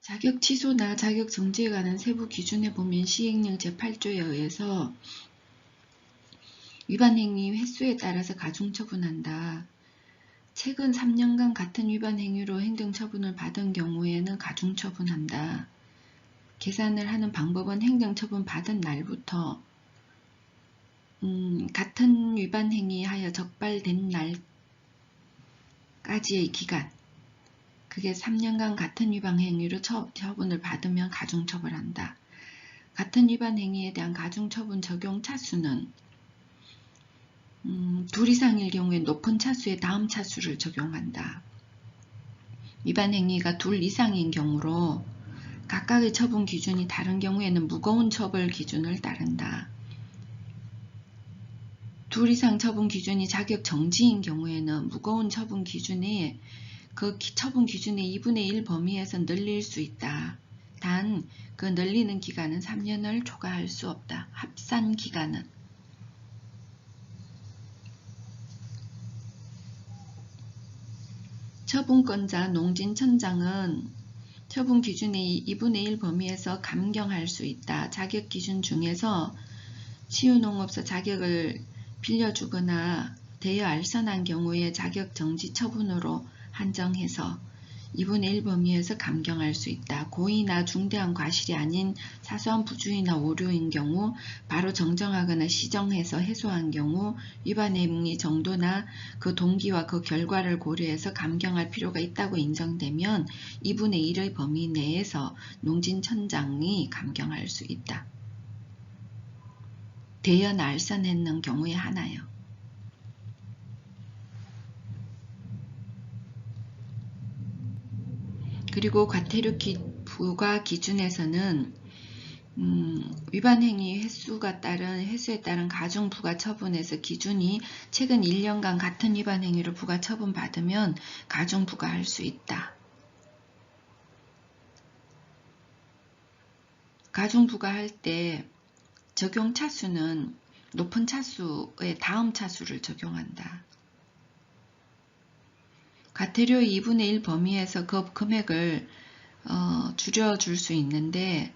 자격 취소나 자격 정지에 관한 세부 기준에 보면 시행령 제8조에 의해서 위반 행위 횟수에 따라서 가중처분한다. 최근 3년간 같은 위반 행위로 행정처분을 받은 경우에는 가중처분한다. 계산을 하는 방법은 행정처분 받은 날부터 같은 위반 행위하여 적발된 날까지의 기간, 그게 3년간 같은 위반 행위로 처분을 받으면 가중처벌한다. 같은 위반 행위에 대한 가중처분 적용 차수는 2 이상일 경우에 높은 차수에 다음 차수를 적용한다. 위반 행위가 2 이상인 경우로 각각의 처분 기준이 다른 경우에는 무거운 처벌 기준을 따른다. 둘 이상 처분 기준이 자격 정지인 경우에는 무거운 처분 기준에 그 처분 기준의 2분의 1 범위에서 늘릴 수 있다. 단 그 늘리는 기간은 3년을 초과할 수 없다. 합산 기간은. 처분권자 농진천장은 처분 기준의 2분의 1 범위에서 감경할 수 있다. 자격 기준 중에서 치유농업소 자격을 빌려주거나 대여 알선한 경우에 자격 정지 처분으로 한정해서 2분의 1 범위에서 감경할 수 있다. 고의나 중대한 과실이 아닌 사소한 부주의나 오류인 경우 바로 정정하거나 시정해서 해소한 경우 위반 행위 정도나 그 동기와 그 결과를 고려해서 감경할 필요가 있다고 인정되면 2분의 1의 범위 내에서 농진천장이 감경할 수 있다. 대여나 알선했는 경우에 하나요. 그리고 과태료 부과 기준에서는 위반 행위 횟수에 따른 가중 부과 처분에서 기준이 최근 1년간 같은 위반 행위로 부과 처분 받으면 가중 부과할 수 있다. 가중 부과할 때 적용 차수는 높은 차수의 다음 차수를 적용한다. 과태료 2분의 1 범위에서 그 금액을 줄여줄 수 있는데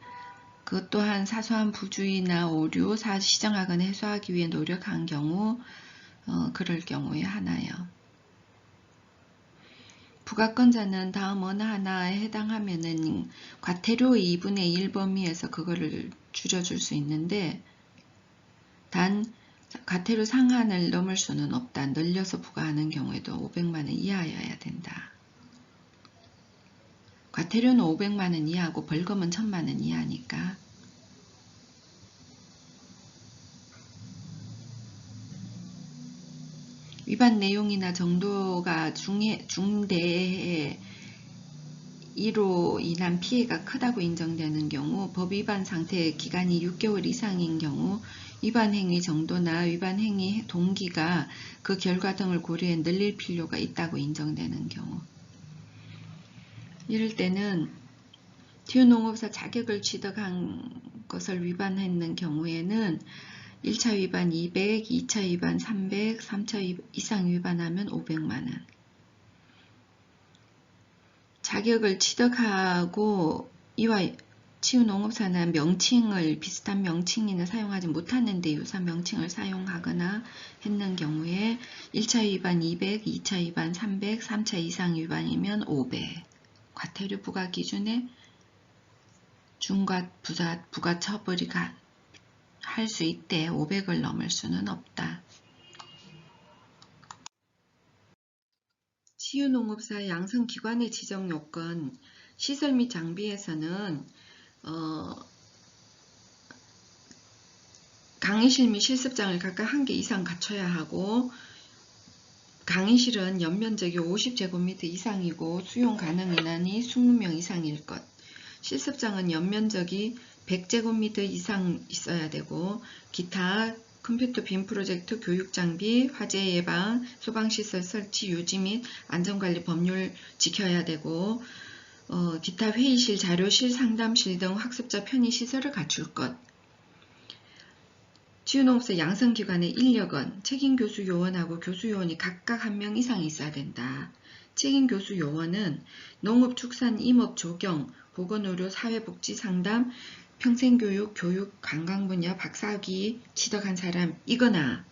그 또한 사소한 부주의나 오류, 시정하거나 해소하기 위해 노력한 경우 그럴 경우에 하나요. 부과권자는 다음 어느 하나에 해당하면은 과태료 2분의 1 범위에서 그거를 줄여줄 수 있는데 단 과태료 상한을 넘을 수는 없다. 늘려서 부과하는 경우에도 500만원 이하여야 된다. 과태료는 500만원 이하고 벌금은 1000만원 이하니까. 위반 내용이나 정도가 중대해 이로 인한 피해가 크다고 인정되는 경우, 법 위반 상태 기간이 6개월 이상인 경우, 위반 행위 정도나 위반 행위 동기가 그 결과 등을 고려해 늘릴 필요가 있다고 인정되는 경우. 이럴 때는 치유농업사 자격을 취득한 것을 위반했는 경우에는 1차 위반 200, 2차 위반 300, 3차 이상 위반하면 500만원. 자격을 취득하고 이와 치유농업사는 명칭을 비슷한 명칭이나 사용하지 못하는데 유사 명칭을 사용하거나 했는 경우에 1차 위반 200, 2차 위반 300, 3차 이상 위반이면 500. 과태료 부과 기준에 중과 부과 처벌이 할 수 있대 500을 넘을 수는 없다. 치유농업사 양성기관의 지정 요건, 시설 및 장비에서는 강의실 및 실습장을 각각 1개 이상 갖춰야 하고 강의실은 연면적이 50제곱미터 이상이고 수용 가능 인원이 20명 이상일 것. 실습장은 연면적이 100제곱미터 이상 있어야 되고 기타 컴퓨터 빔 프로젝트 교육장비, 화재 예방, 소방시설 설치 유지 및 안전관리 법률 지켜야 되고 기타 회의실, 자료실, 상담실 등 학습자 편의시설을 갖출 것. 치유농업사 양성기관의 인력은 책임교수 요원하고 교수요원이 각각 1명 이상 있어야 된다. 책임교수 요원은 농업축산, 임업, 조경, 보건의료, 사회복지 상담, 평생교육, 교육, 관광분야 박사학위 취득한 사람이거나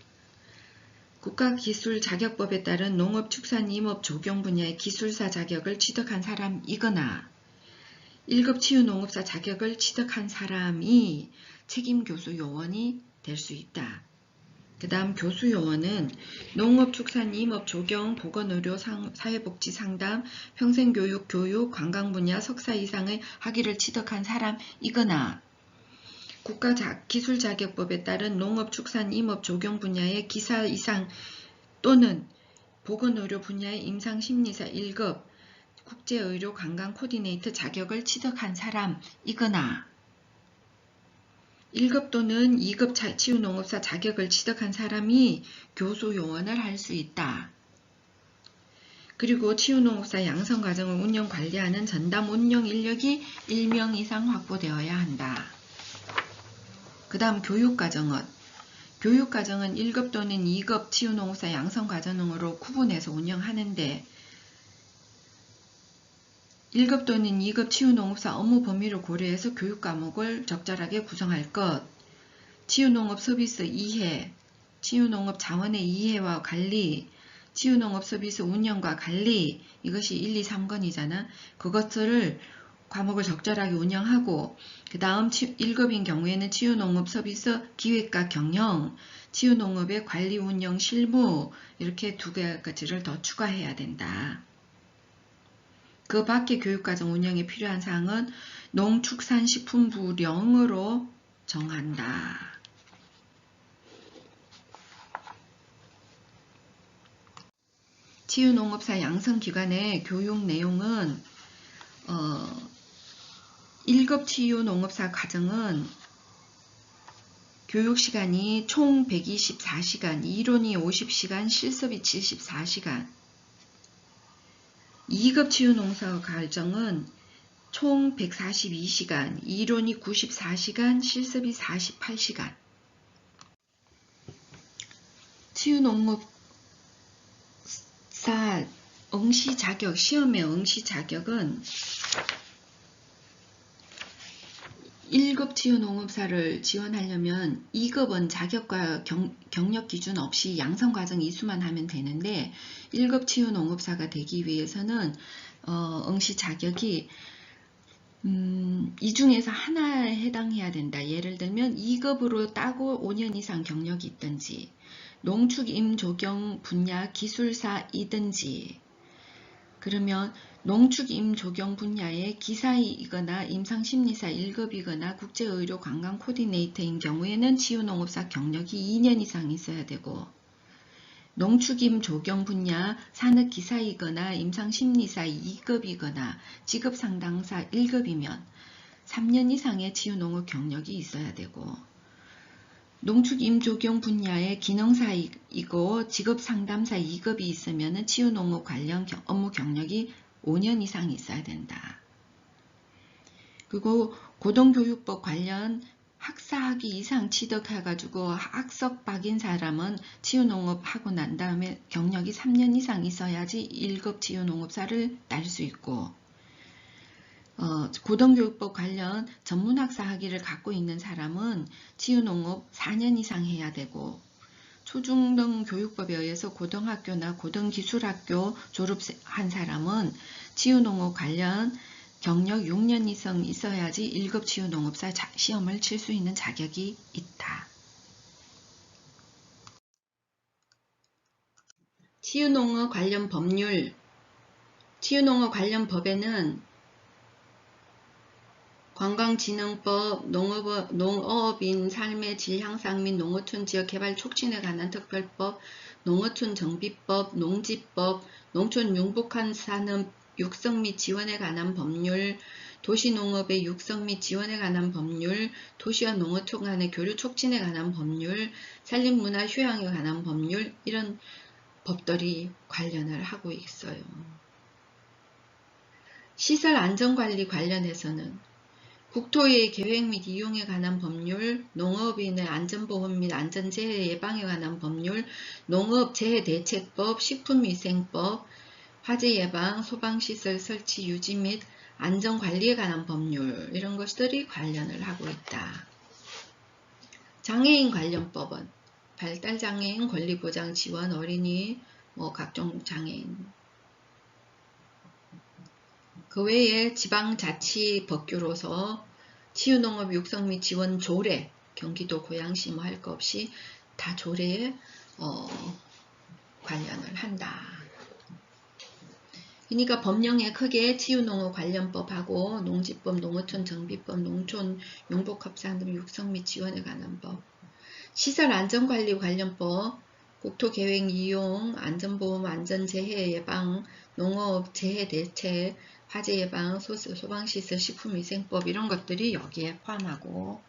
국가기술자격법에 따른 농업축산, 임업, 조경 분야의 기술사 자격을 취득한 사람이거나 1급 치유농업사 자격을 취득한 사람이 책임교수 요원이 될 수 있다. 그 다음 교수 요원은 농업, 축산, 임업, 조경, 보건의료, 사회복지 상담, 평생교육, 교육, 관광 분야 석사 이상의 학위를 취득한 사람이거나 국가기술자격법에 따른 농업, 축산, 임업, 조경 분야의 기사 이상 또는 보건의료 분야의 임상심리사 1급, 국제의료 관광 코디네이터 자격을 취득한 사람이거나 1급 또는 2급 치유농업사 자격을 취득한 사람이 교수요원을 할 수 있다. 그리고 치유농업사 양성과정을 운영 관리하는 전담 운영 인력이 1명 이상 확보되어야 한다. 그 다음 교육과정은 1급 또는 2급 치유농업사 양성과정으로 구분해서 운영하는데 1급 또는 2급 치유농업사 업무 범위를 고려해서 교육과목을 적절하게 구성할 것, 치유농업 서비스 이해, 치유농업 자원의 이해와 관리, 치유농업 서비스 운영과 관리, 이것이 1, 2, 3건이잖아. 그것을 과목을 적절하게 운영하고, 그 다음 1급인 경우에는 치유농업 서비스 기획과 경영, 치유농업의 관리 운영 실무, 이렇게 2가지를 더 추가해야 된다. 그 밖에 교육과정 운영에 필요한 사항은 농축산식품부령으로 정한다. 치유농업사 양성기관의 교육 내용은 1급 치유농업사 과정은 교육시간이 총 124시간, 이론이 50시간, 실습이 74시간. 2급 치유농사 과정은 총 142시간, 이론이 94시간, 실습이 48시간. 치유농업사 응시 자격, 시험의 응시 자격은 1급 치유농업사를 지원하려면 2급은 자격과 경력 기준 없이 양성과정 이수만 하면 되는데 1급 치유농업사가 되기 위해서는 응시 자격이 이 중에서 하나에 해당해야 된다. 예를 들면 2급으로 따고 5년 이상 경력이 있든지 농축임조경 분야 기술사이든지 그러면 농축임조경 분야의 기사이거나 임상심리사 1급이거나 국제의료관광 코디네이터인 경우에는 치유농업사 경력이 2년 이상 있어야 되고 농축임조경 분야 산업기사이거나 임상심리사 2급이거나 직업상담사 1급이면 3년 이상의 치유농업 경력이 있어야 되고 농축임조경 분야의 기능사이고 직업상담사 2급이 있으면 치유농업 관련 업무 경력이 5년 이상 있어야 된다. 그리고 고등교육법 관련 학사학위 이상 취득해가지고 학석 박인 사람은 치유농업 하고 난 다음에 경력이 3년 이상 있어야지 1급 치유농업사를 딸 수 있고 고등교육법 관련 전문학사 학위를 갖고 있는 사람은 치유농업 4년 이상 해야 되고 초중등 교육법에 의해서 고등학교나 고등기술학교 졸업한 사람은 치유농업 관련 경력 6년 이상 있어야지 1급 치유농업사 시험을 칠 수 있는 자격이 있다. 치유농업 관련 법률 치유농업 관련 법에는 관광진흥법, 농업인 삶의 질 향상 및 농어촌 지역 개발 촉진에 관한 특별법, 농어촌 정비법, 농지법, 농촌 융복한 산업 육성 및 지원에 관한 법률, 도시농업의 육성 및 지원에 관한 법률, 도시와 농어촌 간의 교류 촉진에 관한 법률, 산림문화 휴양에 관한 법률, 이런 법들이 관련을 하고 있어요. 시설 안전관리 관련해서는 국토의 계획 및 이용에 관한 법률, 농업인의 안전보험 및 안전재해 예방에 관한 법률, 농업재해대책법, 식품위생법, 화재예방, 소방시설 설치 유지 및 안전관리에 관한 법률 이런 것들이 관련을 하고 있다. 장애인 관련법은 발달장애인 권리보장 지원 어린이 각종 장애인 그 외에 지방자치법규로서 치유농업 육성 및 지원 조례, 경기도 고양시 뭐 할 거 없이 다 조례에 관련을 한다. 그러니까 법령에 크게 치유농업 관련법하고 농지법, 농어촌 정비법, 농촌 융복합산업 육성 및 지원에 관한 법, 시설안전관리 관련법, 국토계획 이용, 안전보험, 안전재해 예방, 농업 재해 대책, 화재 예방, 소방시설, 식품위생법 이런 것들이 여기에 포함하고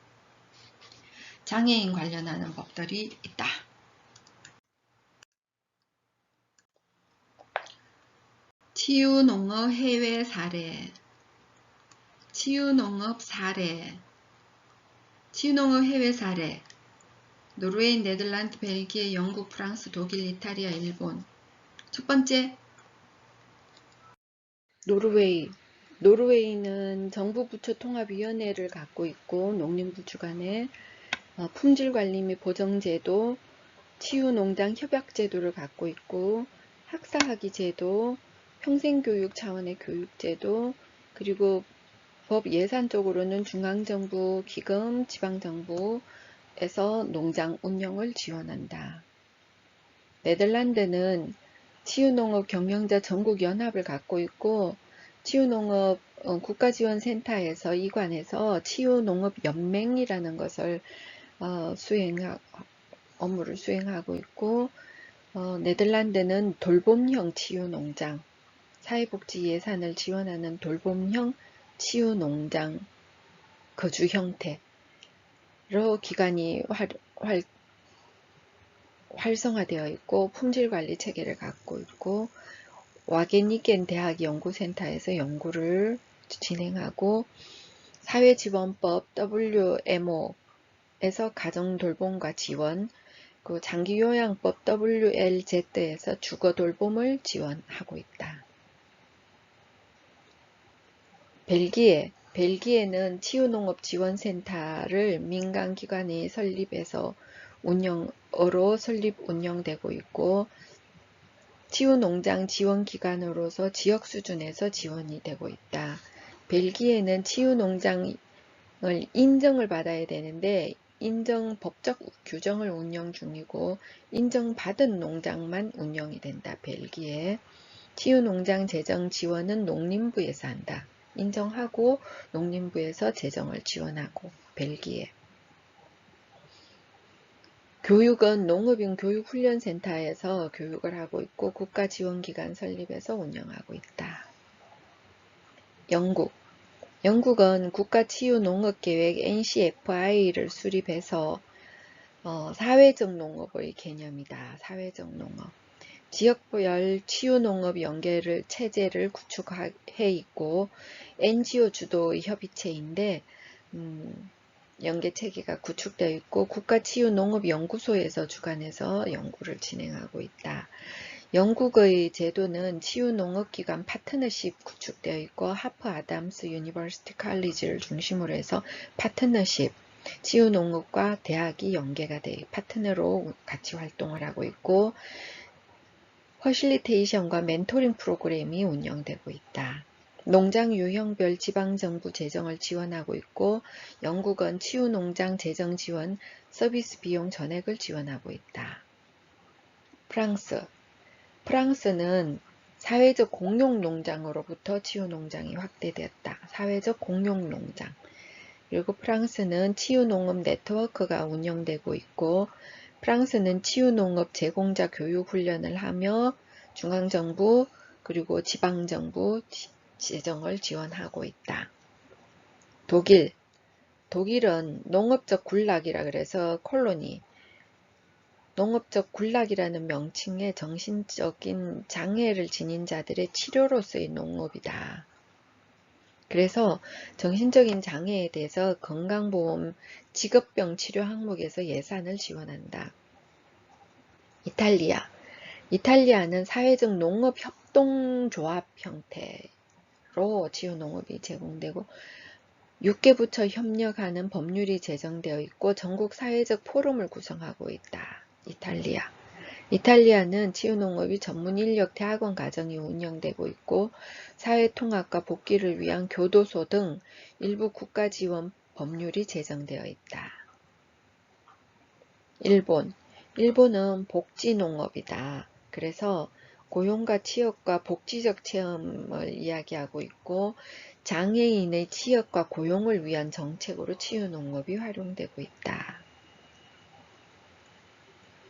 장애인 관련하는 법들이 있다. 치유농업 해외 사례. 치유농업 사례. 치유농업 해외 사례. 노르웨이, 네덜란드, 벨기에, 영국, 프랑스, 독일, 이탈리아, 일본. 첫 번째, 노르웨이. 노르웨이는 정부부처통합위원회를 갖고 있고 농림부 주관에 품질관리 및 보정제도, 치유농장 협약제도를 갖고 있고 학사학위 제도, 평생교육 차원의 교육제도, 그리고 법 예산적으로는 중앙정부, 기금, 지방정부에서 농장 운영을 지원한다. 네덜란드는 치유농업 경영자 전국연합을 갖고 있고 치유농업 국가지원센터에서 이관해서 치유농업연맹이라는 것을 업무를 수행하고 있고 네덜란드는 돌봄형 치유농장, 사회복지 예산을 지원하는 돌봄형 치유농장 거주 형태로 기관이 활성화되어 있고 품질관리 체계를 갖고 있고 와게니겐 대학 연구센터에서 연구를 진행하고 사회지원법 WMO에서 가정돌봄과 지원, 그 장기요양법 WLZ에서 주거돌봄을 지원하고 있다. 벨기에는 치유농업지원센터를 민간기관이 설립해서 운영되고 있고 치유농장 지원기관으로서 지역 수준에서 지원이 되고 있다. 벨기에는 치유농장을 인정을 받아야 되는데 법적 규정을 운영 중이고 인정받은 농장만 운영이 된다. 벨기에. 치유농장 재정 지원은 농림부에서 한다. 인정하고 농림부에서 재정을 지원하고 벨기에. 교육은 농업인 교육훈련센터에서 교육을 하고 있고 국가지원기관 설립해서 운영하고 있다. 영국은 국가치유농업계획 NCFI를 수립해서 사회적 농업의 개념이다. 사회적 농업. 지역별 치유농업 체제를 구축해 있고 NGO 주도의 협의체인데 연계체계가 구축되어 있고 국가치유농업연구소에서 주관해서 연구를 진행하고 있다. 영국의 제도는 치유농업기관 파트너십 구축되어 있고 하프 아담스 유니버시티 칼리지를 중심으로 해서 파트너십, 치유농업과 대학이 연계가 돼 파트너로 같이 활동을 하고 있고 퍼실리테이션과 멘토링 프로그램이 운영되고 있다. 농장 유형별 지방정부 재정을 지원하고 있고 영국은 치유농장 재정 지원, 서비스 비용 전액을 지원하고 있다. 프랑스는 사회적 공용농장으로부터 치유농장이 확대되었다. 사회적 공용농장. 그리고 프랑스는 치유농업 네트워크가 운영되고 있고 프랑스는 치유농업 제공자 교육 훈련을 하며 중앙정부 그리고 지방정부 재정을 지원하고 있다. 독일은 농업적 굴락이라 그래서 콜로니, 농업적 굴락이라는 명칭의 정신적인 장애를 지닌 자들의 치료로서의 농업이다. 그래서 정신적인 장애에 대해서 건강보험 직업병 치료 항목에서 예산을 지원한다. 이탈리아는 사회적 농업 협동조합 형태로 치유농업이 제공되고 6개 부처 협력하는 법률이 제정되어 있고 전국 사회적 포럼을 구성하고 있다. 이탈리아는 치유농업이 전문인력 대학원 과정이 운영되고 있고 사회통합과 복귀를 위한 교도소 등 일부 국가지원 법률이 제정되어 있다. 일본은 복지농업이다. 그래서 고용과 취업과 복지적 체험을 이야기하고 있고 장애인의 취업과 고용을 위한 정책으로 치유농업이 활용되고 있다.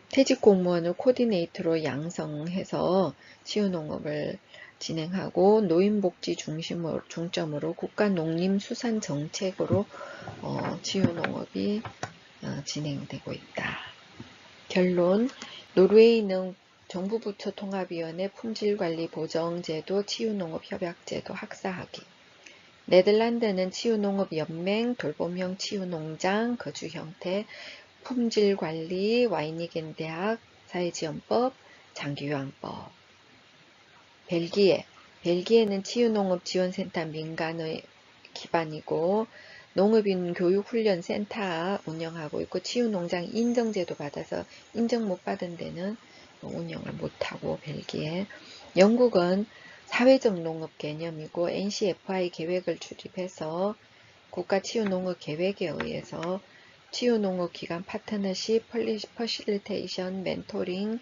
퇴직공무원을 코디네이터로 양성해서 치유농업을 진행하고 노인복지 중점으로 국가농림수산정책으로 치유농업이 진행되고 있다. 결론, 노르웨이는 정부부처 통합위원회 품질관리 보정제도 치유농업협약제도 학사하기. 네덜란드는 치유농업연맹 돌봄형 치유농장 거주형태 품질관리 와이니겐 대학 사회지원법 장기요양법. 벨기에는 치유농업지원센터 민간의 기반이고 농업인 교육훈련센터 운영하고 있고 치유농장 인정제도 받아서 인정 못 받은 데는 운영을 못하고 벨기에. 영국은 사회적 농업 개념이고 NCFI 계획을 주립해서 국가치유농업계획에 의해서 치유농업기관 파트너십, 퍼실리테이션, 멘토링,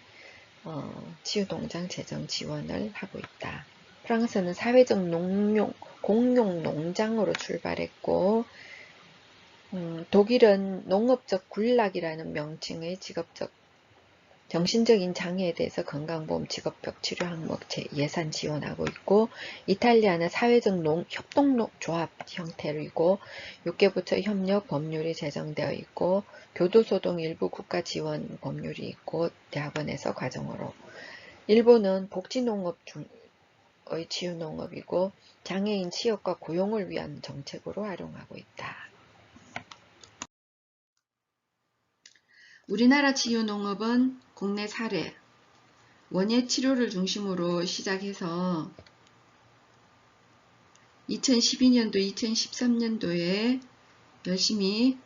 치유농장 재정 지원을 하고 있다. 프랑스는 사회적 공용 농장으로 출발했고 독일은 농업적 굴락이라는 명칭의 직업적 정신적인 장애에 대해서 건강보험 직업적 치료 항목 예산 지원하고 있고 이탈리아는 사회적 협동조합 형태이고 6개 부처 협력 법률이 제정되어 있고 교도소동 일부 국가 지원 법률이 있고 대학원에서 과정으로. 일본은 복지농업의 치유농업이고 장애인 취업과 고용을 위한 정책으로 활용하고 있다. 우리나라 치유농업은 국내 사례, 원예 치료를 중심으로 시작해서 2012년도, 2013년도에 열심히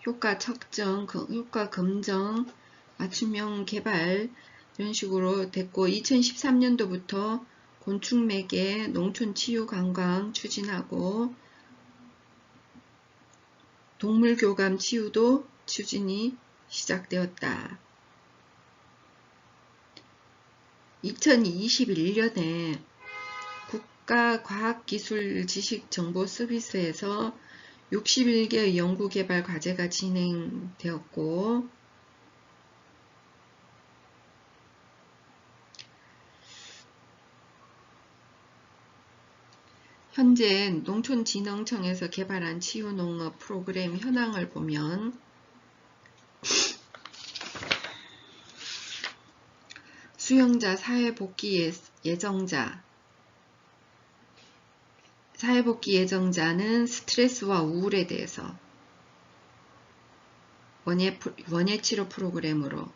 효과 측정, 효과 검정, 맞춤형 개발 이런 식으로 됐고 2013년도부터 곤충매개, 농촌치유 관광 추진하고 동물교감 치유도 추진이 시작되었다. 2021년에 국가과학기술지식정보서비스에서 61개의 연구개발 과제가 진행되었고 현재 농촌진흥청에서 개발한 치유농업 프로그램 현황을 보면 수용자, 사회복귀 예정자는 스트레스와 우울에 대해서 원예치료 프로그램으로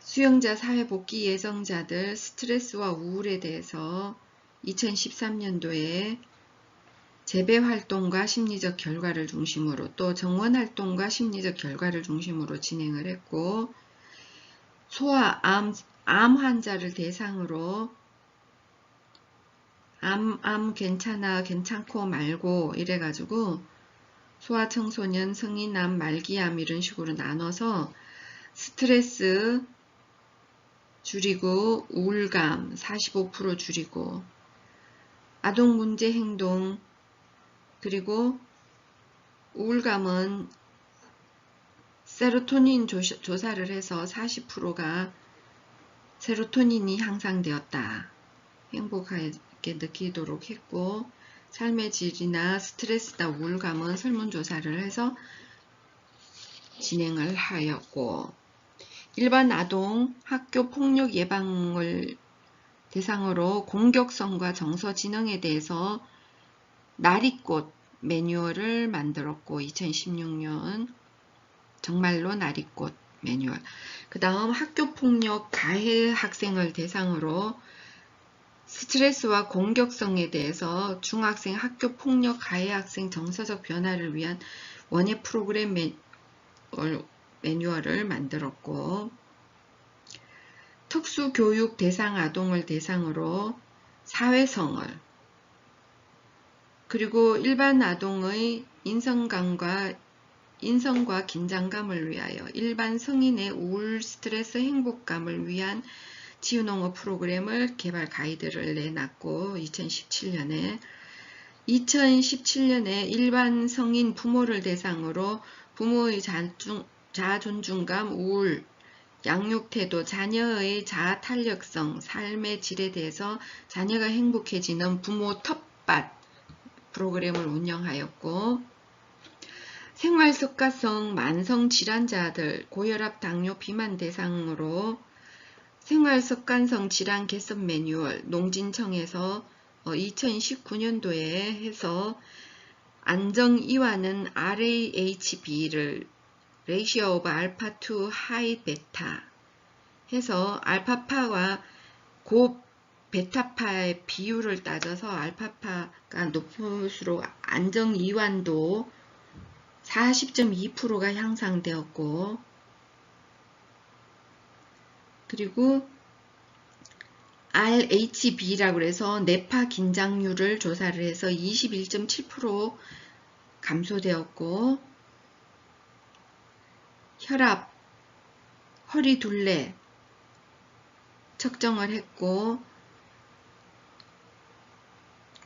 수용자, 사회복귀 예정자들 스트레스와 우울에 대해서 2013년도에 재배활동과 심리적 결과를 중심으로 또 정원활동과 심리적 결과를 중심으로 진행을 했고 소아, 암 환자를 대상으로 암 괜찮아, 괜찮고 말고 이래가지고 소아 청소년, 성인암, 말기암 이런 식으로 나눠서 스트레스 줄이고 우울감 45% 줄이고 아동 문제 행동 그리고 우울감은 세로토닌 조사를 해서 40%가 세로토닌이 향상되었다. 행복하게 느끼도록 했고 삶의 질이나 스트레스나 우울감은 설문조사를 해서 진행을 하였고 일반 아동 학교 폭력 예방을 대상으로 공격성과 정서 지능에 대해서 나리꽃 매뉴얼을 만들었고 2016년 정말로 나리꽃 매뉴얼. 그 다음 학교폭력 가해 학생을 대상으로 스트레스와 공격성에 대해서 중학생 학교폭력 가해 학생 정서적 변화를 위한 원예 프로그램 매뉴얼을 만들었고 특수교육 대상 아동을 대상으로 사회성을 그리고 일반 아동의 인성과 긴장감을 위하여 일반 성인의 우울, 스트레스, 행복감을 위한 치유농업 프로그램을 개발 가이드를 내놨고 2017년에 일반 성인 부모를 대상으로 부모의 자존중감, 우울, 양육태도, 자녀의 자아탄력성, 삶의 질에 대해서 자녀가 행복해지는 부모 텃밭 프로그램을 운영하였고 생활습관성 만성 질환자들 고혈압, 당뇨, 비만 대상으로 생활습관성 질환 개선 매뉴얼 농진청에서 2019년도에 해서 안정이완은 RAHB를 Ratio of Alpha to High Beta 해서 알파파와 고 베타파의 비율을 따져서 알파파가 높을수록 안정이완도 40.2%가 향상되었고, 그리고 RHB라고 해서 뇌파 긴장률을 조사를 해서 21.7% 감소되었고, 혈압, 허리 둘레 측정을 했고,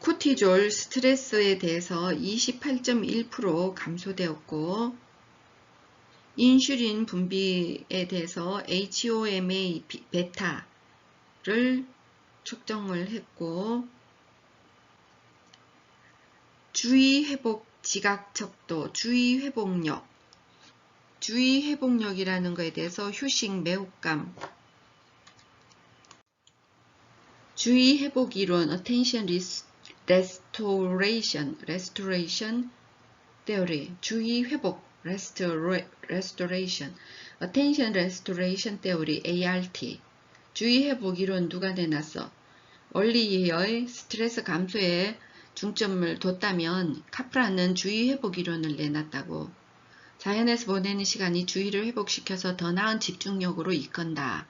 코티졸 스트레스에 대해서 28.1% 감소되었고, 인슐린 분비에 대해서 HOMA 베타를 측정을 했고, 주의 회복 지각 척도, 주의 회복력이라는 것에 대해서 휴식, 매혹감, 주의 회복 이론, attention restoration theory, 주의 회복, restoration, attention restoration theory, ART. 주의 회복 이론 누가 내놨어? 원리의 스트레스 감소에 중점을 뒀다면 카프라는 주의 회복 이론을 내놨다고. 자연에서 보내는 시간이 주의를 회복시켜서 더 나은 집중력으로 이끈다.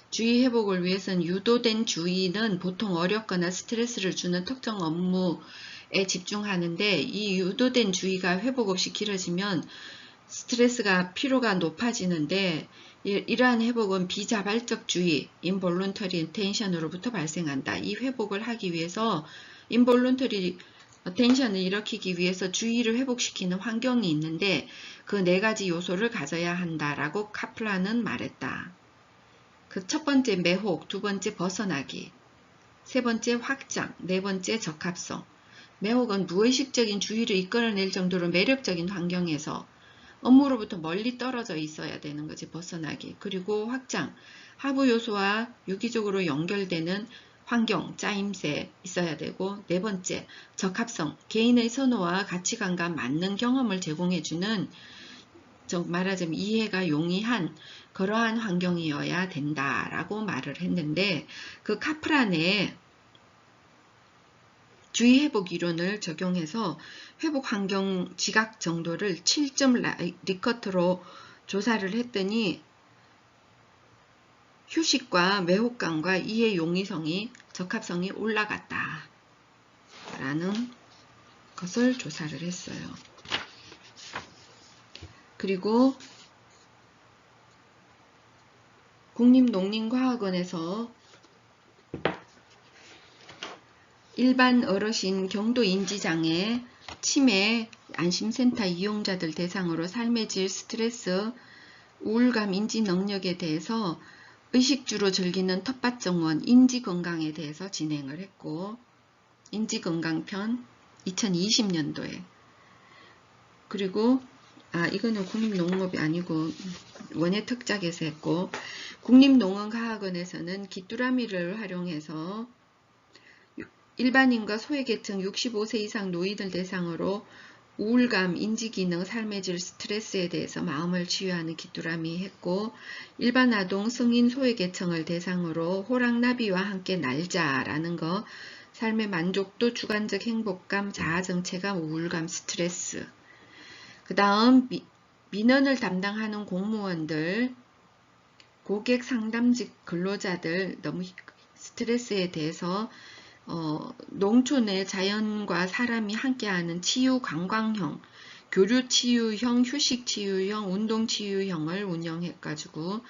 주의 회복을 위해서는 유도된 주의는 보통 어렵거나 스트레스를 주는 특정 업무에 집중하는데, 이 유도된 주의가 회복 없이 길어지면 스트레스가 피로가 높아지는데, 이러한 회복은 비자발적 주의, involuntary attention으로부터 발생한다. 이 회복을 하기 위해서 involuntary attention을 일으키기 위해서 주의를 회복시키는 환경이 있는데, 그 4가지 요소를 가져야 한다라고 카플란은 말했다. 그 첫 번째 매혹, 두 번째 벗어나기, 세 번째 확장, 네 번째 적합성. 매혹은 무의식적인 주의를 이끌어낼 정도로 매력적인 환경에서 업무로부터 멀리 떨어져 있어야 되는 거지, 벗어나기. 그리고 확장, 하부 요소와 유기적으로 연결되는 환경, 짜임새 있어야 되고, 네 번째 적합성, 개인의 선호와 가치관과 맞는 경험을 제공해주는, 말하자면 이해가 용이한 그러한 환경이어야 된다라고 말을 했는데, 그 카프란의 주의 회복 이론을 적용해서 회복 환경 지각 정도를 7점 리커트로 조사를 했더니 휴식과 매혹감과 이해 용이성이, 적합성이 올라갔다 라는 것을 조사를 했어요. 그리고 국립농림과학원에서 일반 어르신 경도인지장애, 치매, 안심센터 이용자들 대상으로 삶의 질, 스트레스, 우울감, 인지 능력에 대해서 의식주로 즐기는 텃밭정원, 인지건강에 대해서 진행을 했고, 인지건강편 2020년도에. 그리고 이거는 국립농업이 아니고 원예특작에서 했고, 국립농업과학원에서는 귀뚜라미를 활용해서 일반인과 소외계층 65세 이상 노인들 대상으로 우울감, 인지기능, 삶의 질, 스트레스에 대해서 마음을 치유하는 귀뚜라미 했고, 일반 아동, 성인, 소외계층을 대상으로 호랑나비와 함께 날자라는 거, 삶의 만족도, 주관적 행복감, 자아정체감, 우울감, 스트레스. 그 다음 민원을 담당하는 공무원들, 고객 상담직 근로자들 너무 스트레스에 대해서 농촌의 자연과 사람이 함께하는 치유 관광형, 교류 치유형, 휴식 치유형, 운동 치유형을 운영해가지고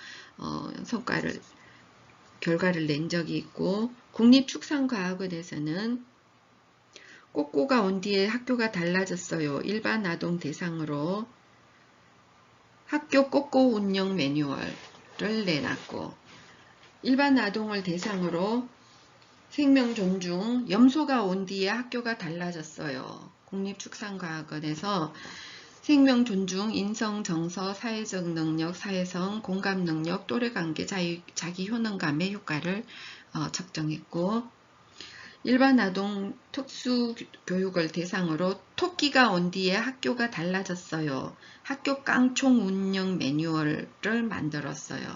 결과를 낸 적이 있고, 국립축산과학원에서는 꼬꼬가 온 뒤에 학교가 달라졌어요. 일반 아동 대상으로 학교 꼬꼬 운영 매뉴얼을 내놨고, 일반 아동을 대상으로 생명 존중, 염소가 온 뒤에 학교가 달라졌어요. 국립축산과학원에서 생명 존중, 인성, 정서, 사회적 능력, 사회성, 공감 능력, 또래관계, 자기 효능감의 효과를 측정했고, 일반 아동 특수교육을 대상으로 토끼가 온 뒤에 학교가 달라졌어요. 학교 깡총 운영 매뉴얼을 만들었어요.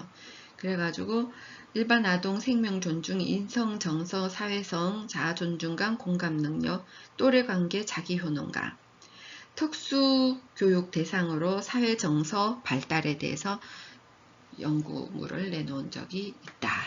그래가지고 일반 아동 생명 존중, 인성, 정서, 사회성, 자아 존중감, 공감 능력, 또래관계, 자기 효능감, 특수교육 대상으로 사회 정서 발달에 대해서 연구물을 내놓은 적이 있다.